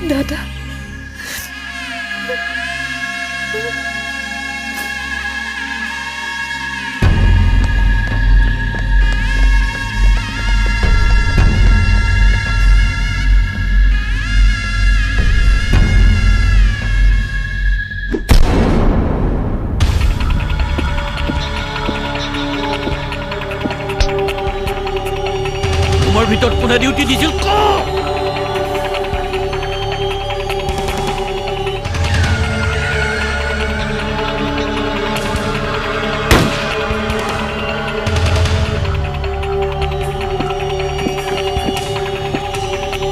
দাদা তোমাৰ ভিতৰত কোনে ডিউটি দিছিল ক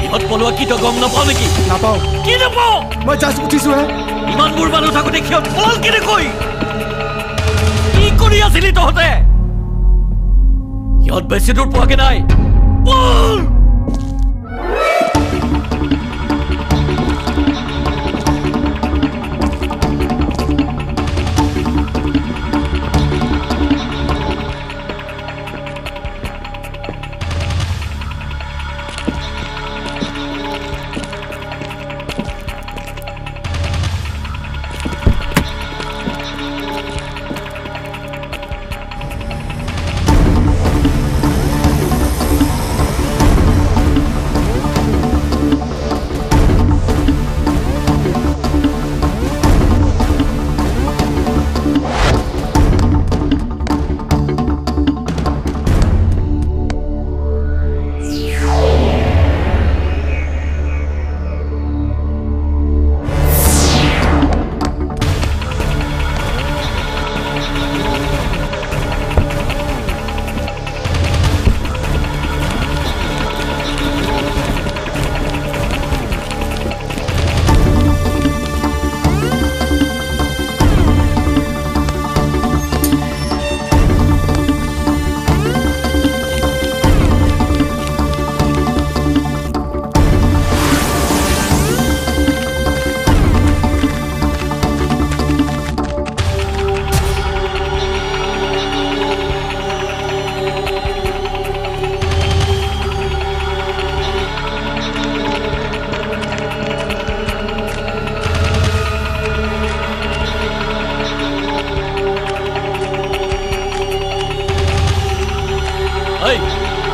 ইহঁত পলোৱা কি তই গম নাপাও নেকি নাপাওঁ কি নাপাও মই জাষ্ট উঠিছোহে ইমানবোৰ মানুহ থাকোঁতে সিহঁত পলাল কেনেকৈ কি কৰি আছিলি তহঁতে সিহঁত বেছি দূৰ পোৱাগে নাই বল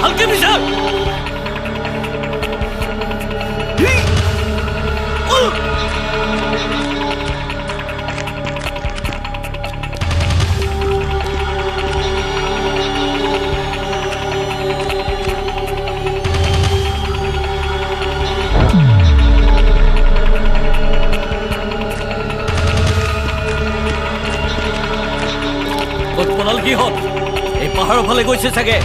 হালকে বিচাৰ পলাল কি হল এই পাহাড়েৰ ফালে গৈছে চাগে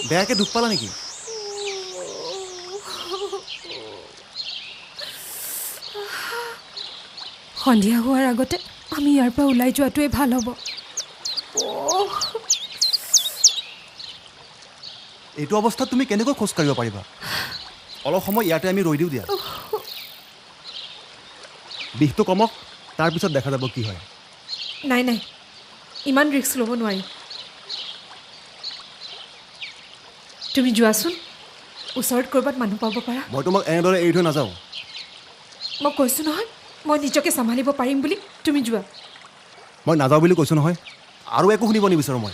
বেয়াকে দুখ পালা নেকি সন্ধিয়া হোৱাৰ আগতে আমি ইয়াৰ পৰা ওলাই যোৱাটোৱে ভাল হ'ব এইটো অৱস্থাত তুমি কেনেকৈ খোজ কাঢ়িব পাৰিবা অলপ সময় ইয়াতে আমি ৰৈ দিওঁ দিয়া বিষটো কমক তাৰপিছত দেখা যাব কি হয়। নাই নাই ইমান ৰিস্ক ল'ব নোৱাৰি। তুমি যোৱাচোন, ওচৰত ক'ৰবাত মানুহ পাব পাৰা। মই তোমাক এনেদৰে এৰি থৈ নাযাওঁ। মই কৈছোঁ নহয় মই নিজকে চম্ভালিব পাৰিম বুলি, তুমি যোৱা। মই নাযাওঁ বুলি কৈছোঁ নহয়, আৰু একো শুনিব নিবিচাৰোঁ মই।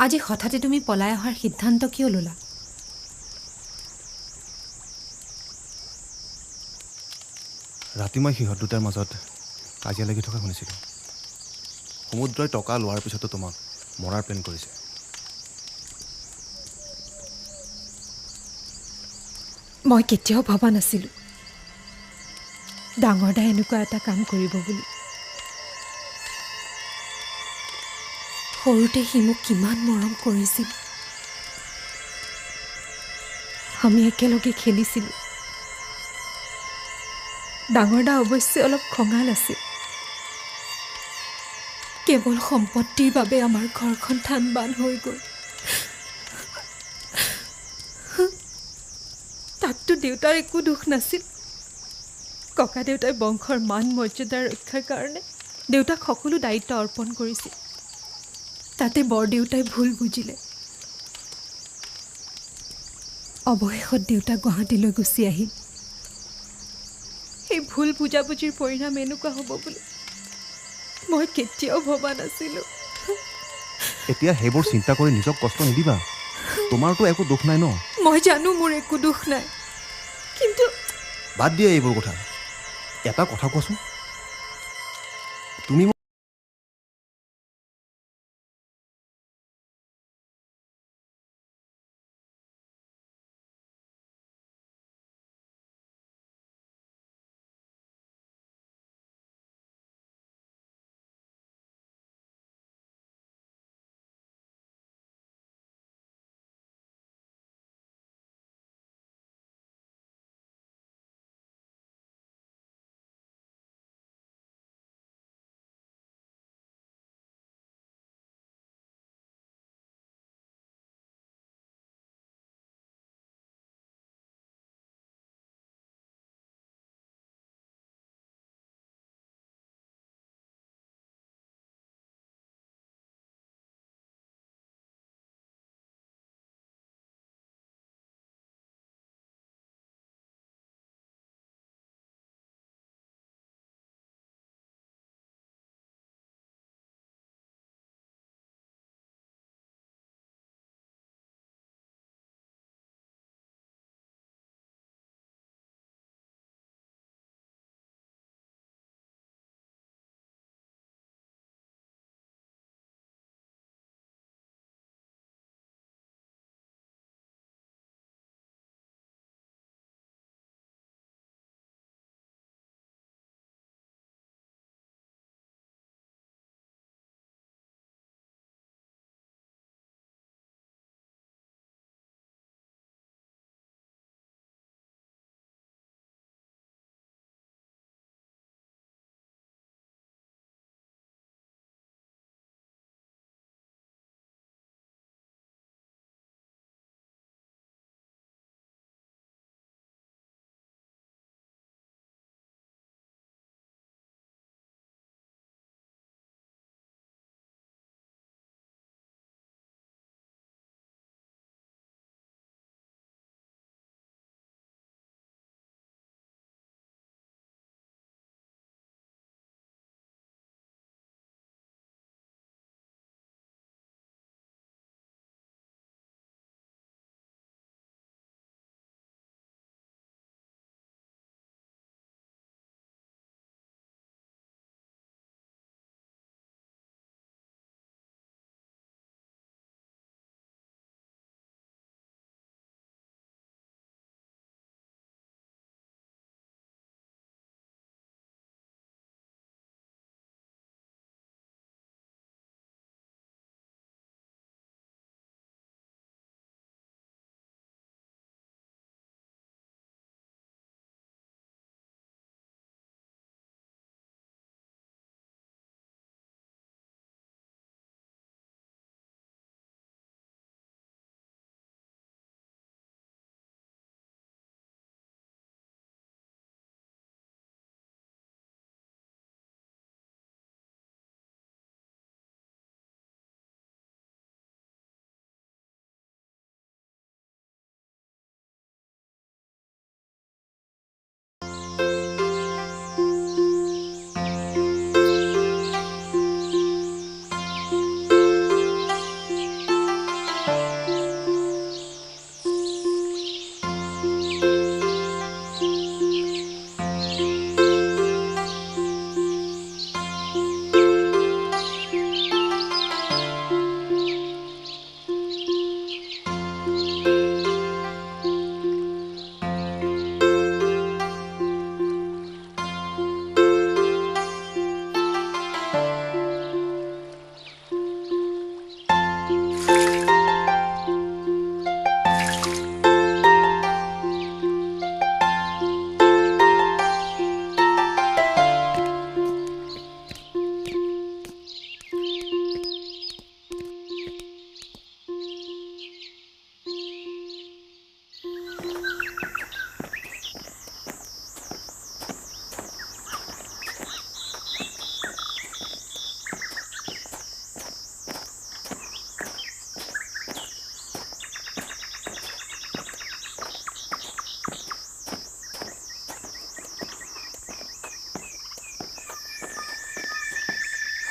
আজি হঠাতে তুমি পলাই অহাৰ সিদ্ধান্ত কিয় ল'লা? ৰাতি মই সিহঁত দুটাৰ মাজত কাজিয়া লাগি থকা শুনিছিলোঁ। সমুদ্ৰই টকা লোৱাৰ পিছতো তোমাক মৰাৰ প্লেন কৰিছে। মই কেতিয়াও ভবা নাছিলোঁ ডাঙৰ দাই এনেকুৱা এটা কাম কৰিব বুলি। সৰুতে সি মোক কিমান মৰম কৰিছিল, আমি একেলগে খেলিছিলোঁ। ডাঙৰ দা অৱশ্যে অলপ খঙাল আছিল। কেৱল সম্পত্তিৰ বাবে আমাৰ ঘৰখন থান বান হৈ গ'ল। তাততো দেউতাৰ একো দুখ নাছিল। ককা দেউতাই বংশৰ মান মৰ্যাদা ৰক্ষাৰ কাৰণে দেউতাক সকলো দায়িত্ব অৰ্পণ কৰিছিল। তাতে বৰদেউতাই ভুল বুজিলে। অৱশেষত দেউতা গুৱাহাটীলৈ গুচি আহিল। সেই ভুল বুজাবুজিৰ পৰিণাম এনেকুৱা হ'ব বুলি মই কেতিয়াও ভবা নাছিলোঁ। এতিয়া সেইবোৰ চিন্তা কৰি নিজক কষ্ট নিদিবা। তোমাৰতো একো দুখ নাই ন? মই জানো মোৰ একো দুখ নাই, কিন্তু বাদ দিয়া এইবোৰ কথা। এটা কথা কোৱাচোন, তুমি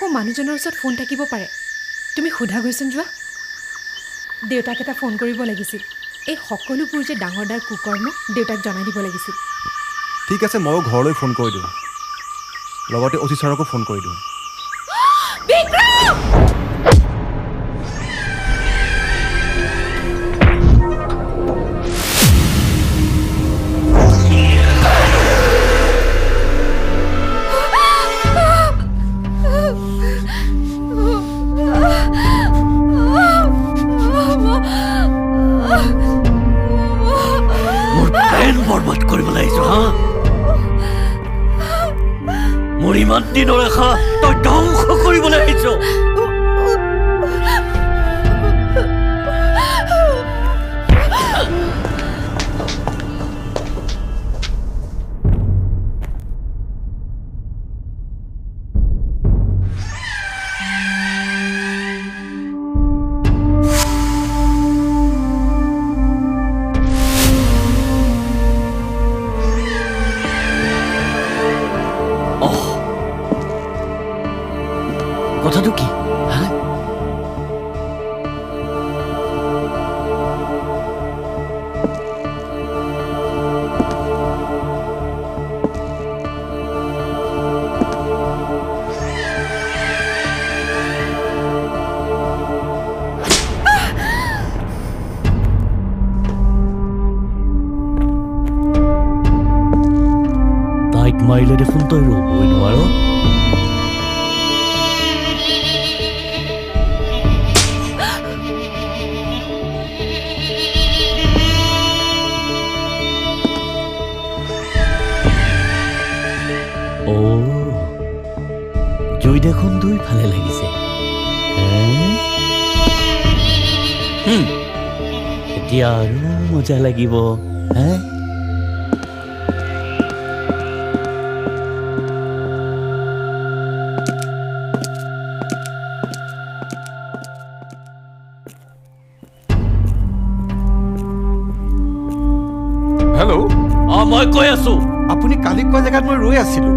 মোৰ মানুহজনৰ ওচৰত ফোন থাকিব পাৰে তুমি সোধা গৈছোন যোৱা দেউতাক এটা ফোন কৰিব লাগিছিল এই সকলোবোৰ যে ডাঙৰ ডাঙৰ কুকৰ্ম দেউতাক জনাই দিব লাগিছিল ঠিক আছে ময়ো ঘৰলৈ ফোন কৰি দিওঁ লগতে অতি ছাৰকো ফোন কৰি দিওঁ বৰবাদ কৰিবলৈ আহিছো হা মোৰ ইমান দিনৰ ৰেখা তই ধ্বংস কৰিবলৈ আহিছ কথাটো কি তাইক মাৰিলে দেখোন তই ৰ'বই নোৱাৰ জুই দেখোন দুইফালে লাগিছে এতিয়া আৰু মজা লাগিব হেল্ল' মই কৈ আছো আপুনি কালি কোৱা জেগাত মই ৰৈ আছিলো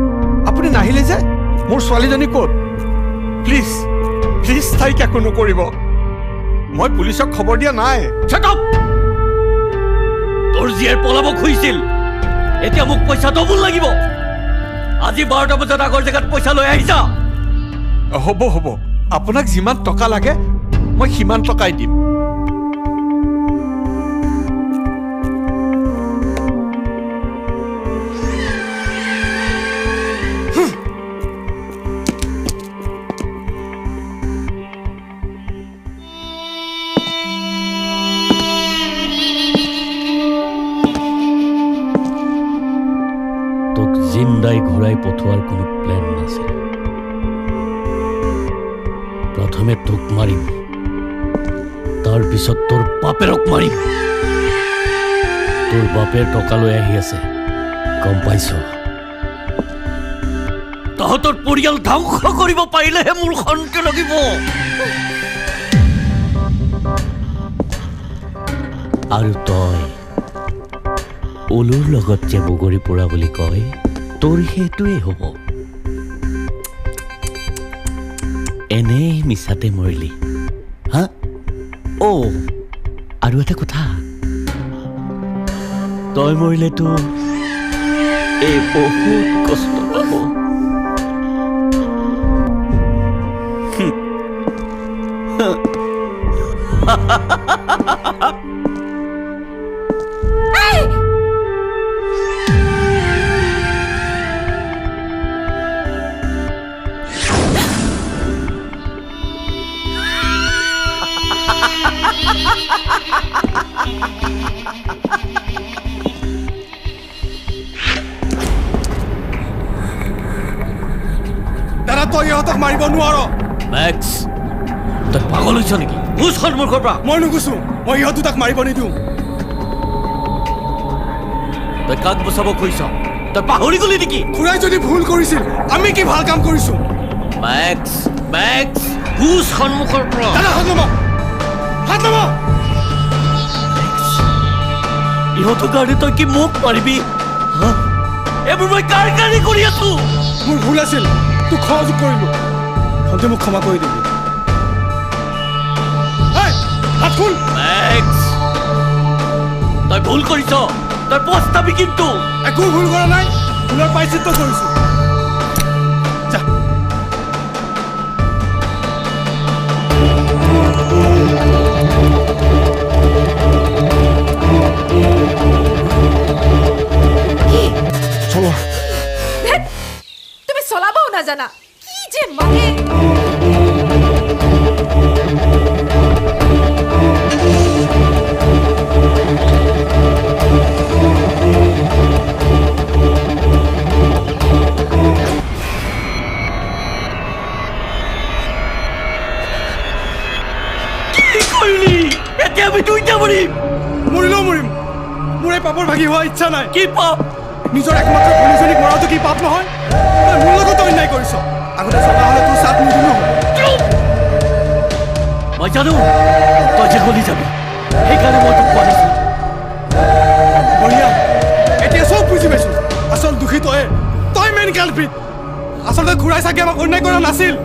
আপুনি নাহিলে যে মোৰ ছোৱালীজনী ক'ত প্লিজ প্লিজ তাইক একো নকৰিব মই পুলিচক খবৰ দিয়া নাই তোৰ জীয়েৰ পলাব খুজিছিল এতিয়া মোক পইচা ডবল লাগিব আজি 12টা বজাত আগৰ জেগাত পইচা লৈ আহিছা হ'ব হ'ব আপোনাক যিমান টকা লাগে মই সিমান টকাই দিম জিন্দাই ঘূৰাই পঠোৱাৰ কোনো প্লেন নাছিল প্ৰথমে তোক মাৰিম তাৰপিছত তোৰ বাপেৰক মাৰিম তোৰ বাপেৰ টকা লৈ আহি আছে গম পাইছ তহঁতৰ পৰিয়াল ধ্বংস কৰিব পাৰিলেহে মোৰ শান্তি লাগিব আৰু তই ওলুৰ লগত যে বগৰী পৰা বুলি কয় তোৰ সেইটোৱে হ'ব এনেই মিছাতে মৰিলি হা আৰু এটা কথা তই মৰিলেতো এই বহুত কষ্ট পাব দাদা তই ইহঁতক মাৰিব নোৱাৰ মেক্স তই পাগল হৈছ নেকি গুচ সন্মুখৰ পৰা মই নুগুচো মই ইহঁত দুটাক মাৰিব নিদিওঁ তই কাক বচাব খুজিছ তই পাহৰি গলি নেকি খুৰাই যদি ভুল কৰিছিল আমি কি ভাল কাম কৰিছো মেক্স মেক্স গুচ সন্মুখৰ পৰা দাদা হাত লব ইহঁতৰ কাৰণে তই কি মোক মাৰিবি এইবোৰ মই কাৰ কাৰণে কৰি আছো মোৰ ভুল আছিল তোক সহযোগ কৰিলো ভণ্টি মোক ক্ষমা কৰি দিবি হাত খুল তই ভুল কৰিছ তই পস্তাবি কিন্তু একো ভুল কৰা নাই ভুলৰ প্ৰায়শ্চিত্ত কৰিছো যা চলো তুমি চলাবও নাজানা কি যে মানে এতিয়া আমি দুইটা মৰিম মৰিলেও মৰিম মোৰ এই পাপৰ ভাগি হোৱা ইচ্ছা নাই কি পাপ নিজৰ একমাত্ৰ ভনীজনীক মৰাটো কি পাপ নহয় তই মোৰ লগত অন্যায় কৰিছ আগতে জনা হ'লে তোৰ চাপ নিদিলো মই জানো তই যে গলি যাবি সেইকাৰণে মই তোক কোৱা নাছিলো বঢ়িয়া এতিয়া চব বুজি পাইছো আচল দুখী তই মেইন কালপিত আচলতে ঘূৰাই চাগে আমাক অন্যায় কৰা নাছিল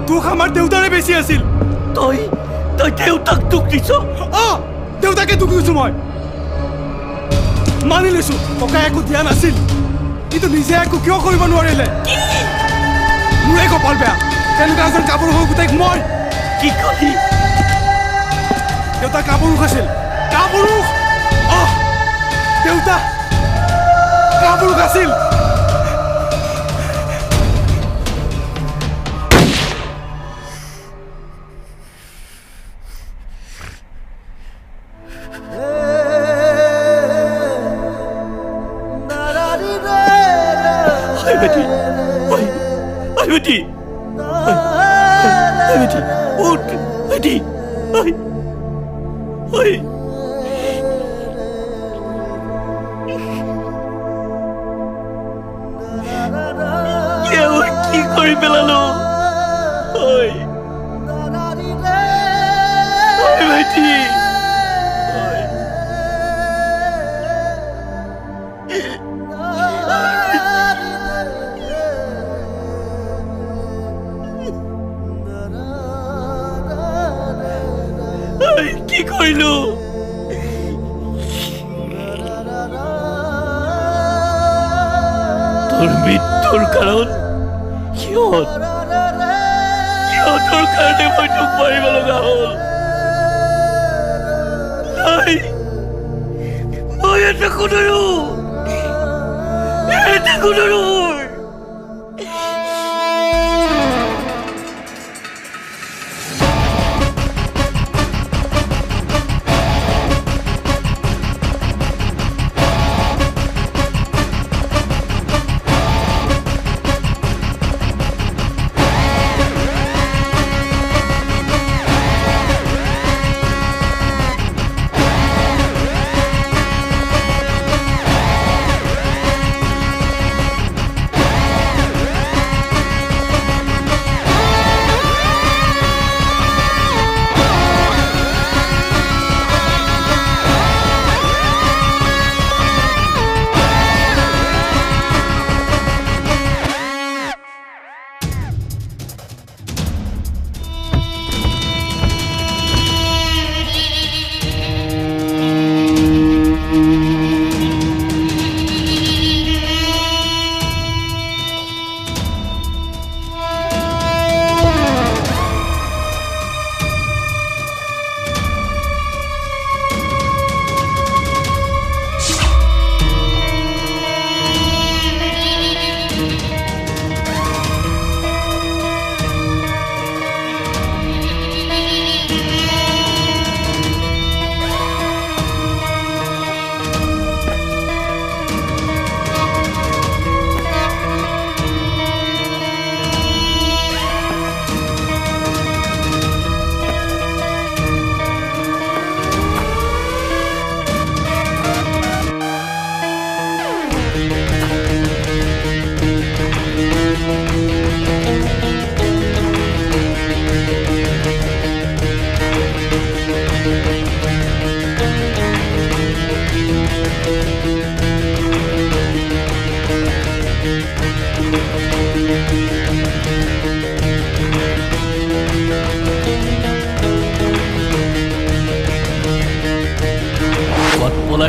তোক আমাৰ দেউতাৰে বেছি আছিল তই দেউতাক দুখ দিছ দেউতাকে দুখ দিছো মই মানি লৈছো ককাই একো দিয়া নাছিল কিন্তু নিজে একো কিয় কৰিব নোৱাৰিলে মোৰে কপাল বেয়া তেনেকুৱা এজন কাপুৰুষ গোটেই মই কি কলি দেউতা কাপুৰুষ আছিল কাপুৰুষ দেউতা কাপুৰুষ আছিল Betty! Betty! Ut! Betty! Oi! কি কৰি পেলালো oi! Betty! কি কৰিলো তোৰ মৃত্যুৰ কাৰণ সিহঁতৰ কাৰণে মই তোক মাৰিব লগা হ'ল মই এটা কোনৰো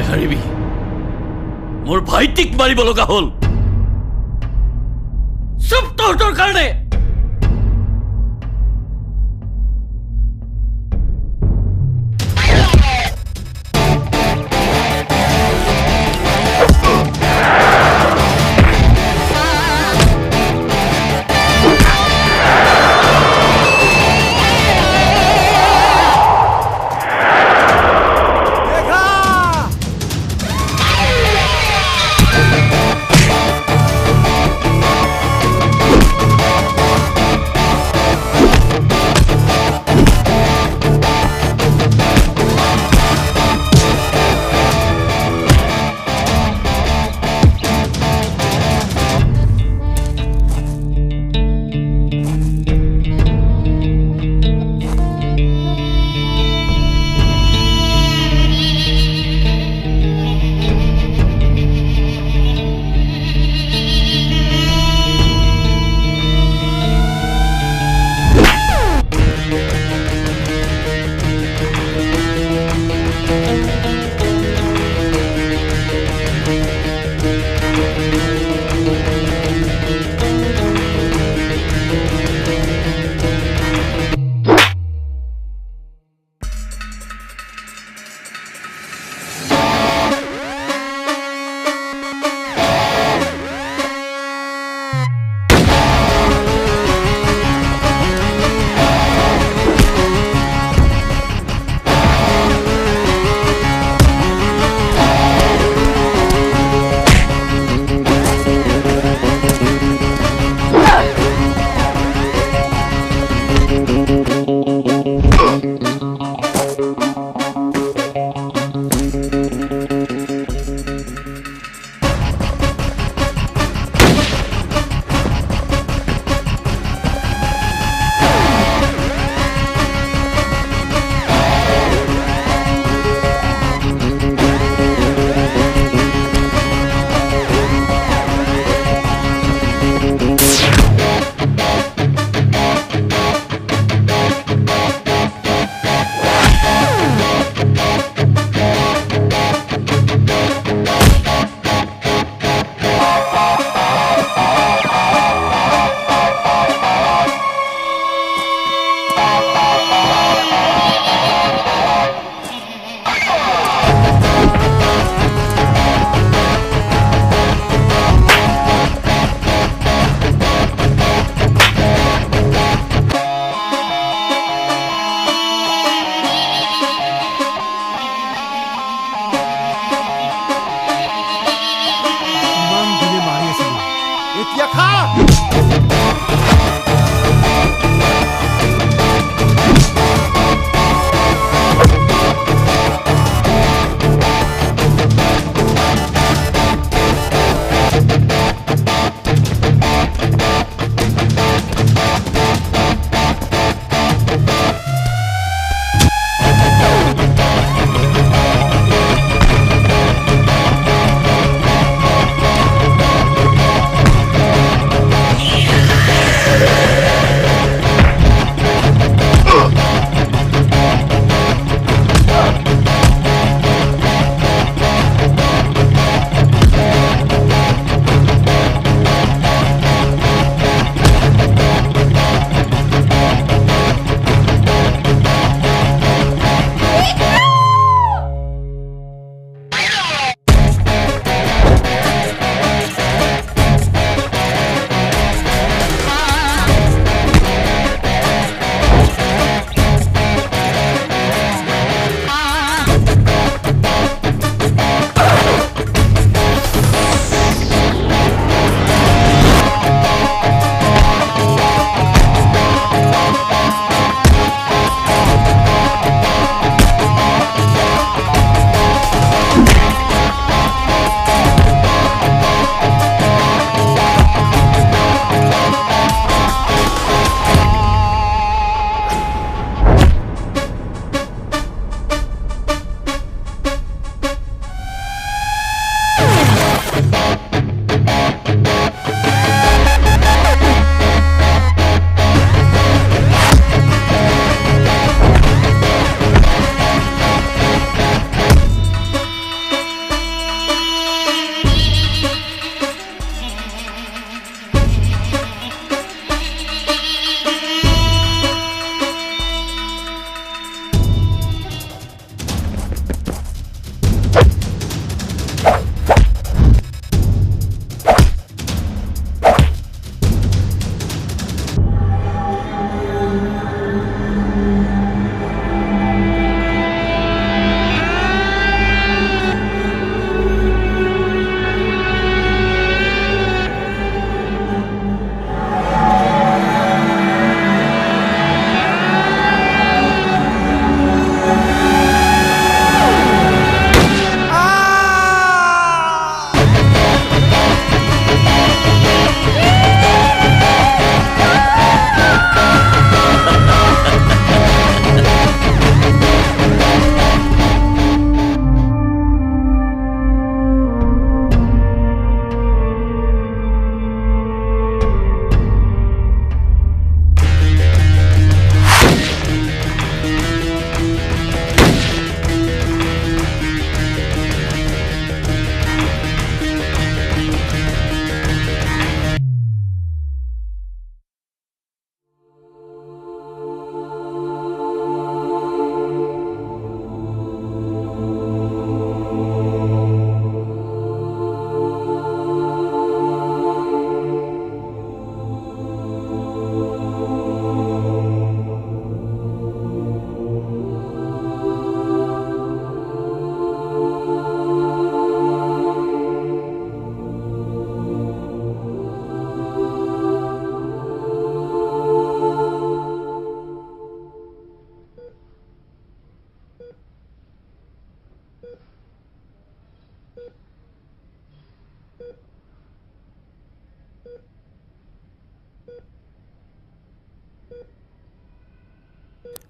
ভয় হাৰিবি মোৰ ভাইটিক মাৰিব লগা হ'ল চব তোৰ কাৰণে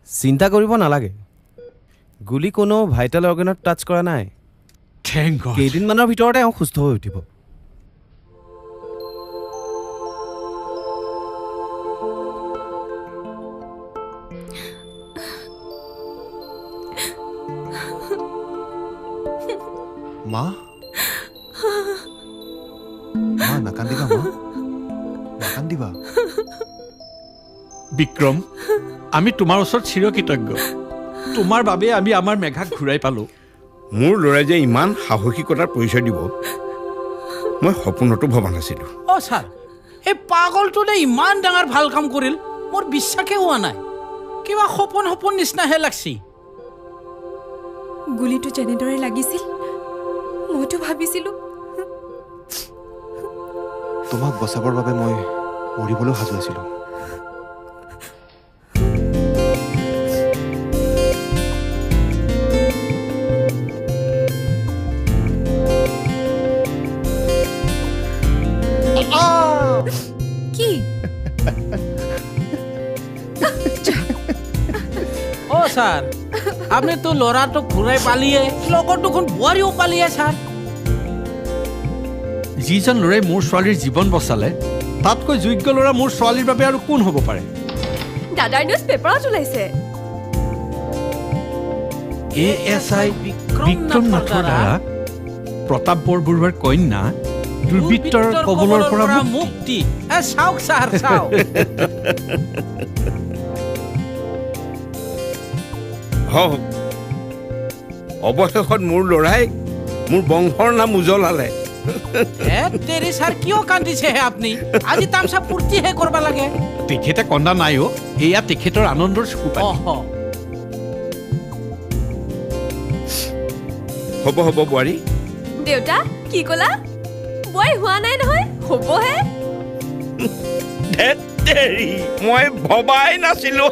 চিন্তা কৰিব নালাগে গুলি কোনো ভাইটেল অৰ্গেনত টাচ কৰা নাই থেংক গড কেইদিনমানৰ ভিতৰতে তেওঁ সুস্থ হৈ উঠিব মা নাকান্দিবা মা নাকান্দিবা বিক্ৰম আমি তোমাৰ ওচৰত চিৰকৃতজ্ঞ তোমাৰ বাবে আমি আমাৰ মেঘাক ঘূৰাই পালোঁ মোৰ ল'ৰাই যে ইমান সাহসিকতাৰ পৰিচয় দিব মই সপোনতো ভবা নাছিলোঁ অ' ছাৰ এই পাগলটোলে ইমান ডাঙৰ ভাল কাম কৰিল মোৰ বিশ্বাসে হোৱা নাই কিবা সপোন সপোন নিচিনাহে লাগছি গুলীটো যেনেদৰে লাগিছিল মইতো ভাবিছিলোঁ তোমাক বচাবৰ বাবে মই মৰিবলৈ সাজু আছিলোঁ কি অ' ছাৰ আপুনিতো ল'ৰাটোক ঘূৰাই পালিয়ে লগত দুখন বোৱাৰীও পালিয়ে ছাৰ যিজন ল'ৰাই মোৰ ছোৱালীৰ জীৱন বচালে তাতকৈ যোগ্য ল'ৰা মোৰ ছোৱালীৰ বাবে আৰু কোন হ'ব পাৰে দাদাৰ নিউজ পেপাৰত ওলাইছে ASI বিক্ৰম নাথৰ দ্বাৰা প্ৰতাপ বৰবৰুৱাৰ কন্যা দুৰ্বৃত্তৰ কবলৰ পৰা মুক্তি চাওক ছাৰ চাওক অৱশেষত মোৰ ল'ৰাই মোৰ বংশৰ নাম উজ্বলালে তেৰি ছাৰ কিয় কান্দিছেহে আপুনি আজি তামচা পূৰ্তিহে কৰিব লাগে তেখেতে কন্দা নাই অ' এয়া তেখেতৰ আনন্দৰ চকু হ'ব হ'ব বোৱাৰী দেউতা কি ক'লা বোৱাৰী হোৱা নাই নহয় হ'বহে ধেৎ তেৰি মই ভবাই নাছিলোঁ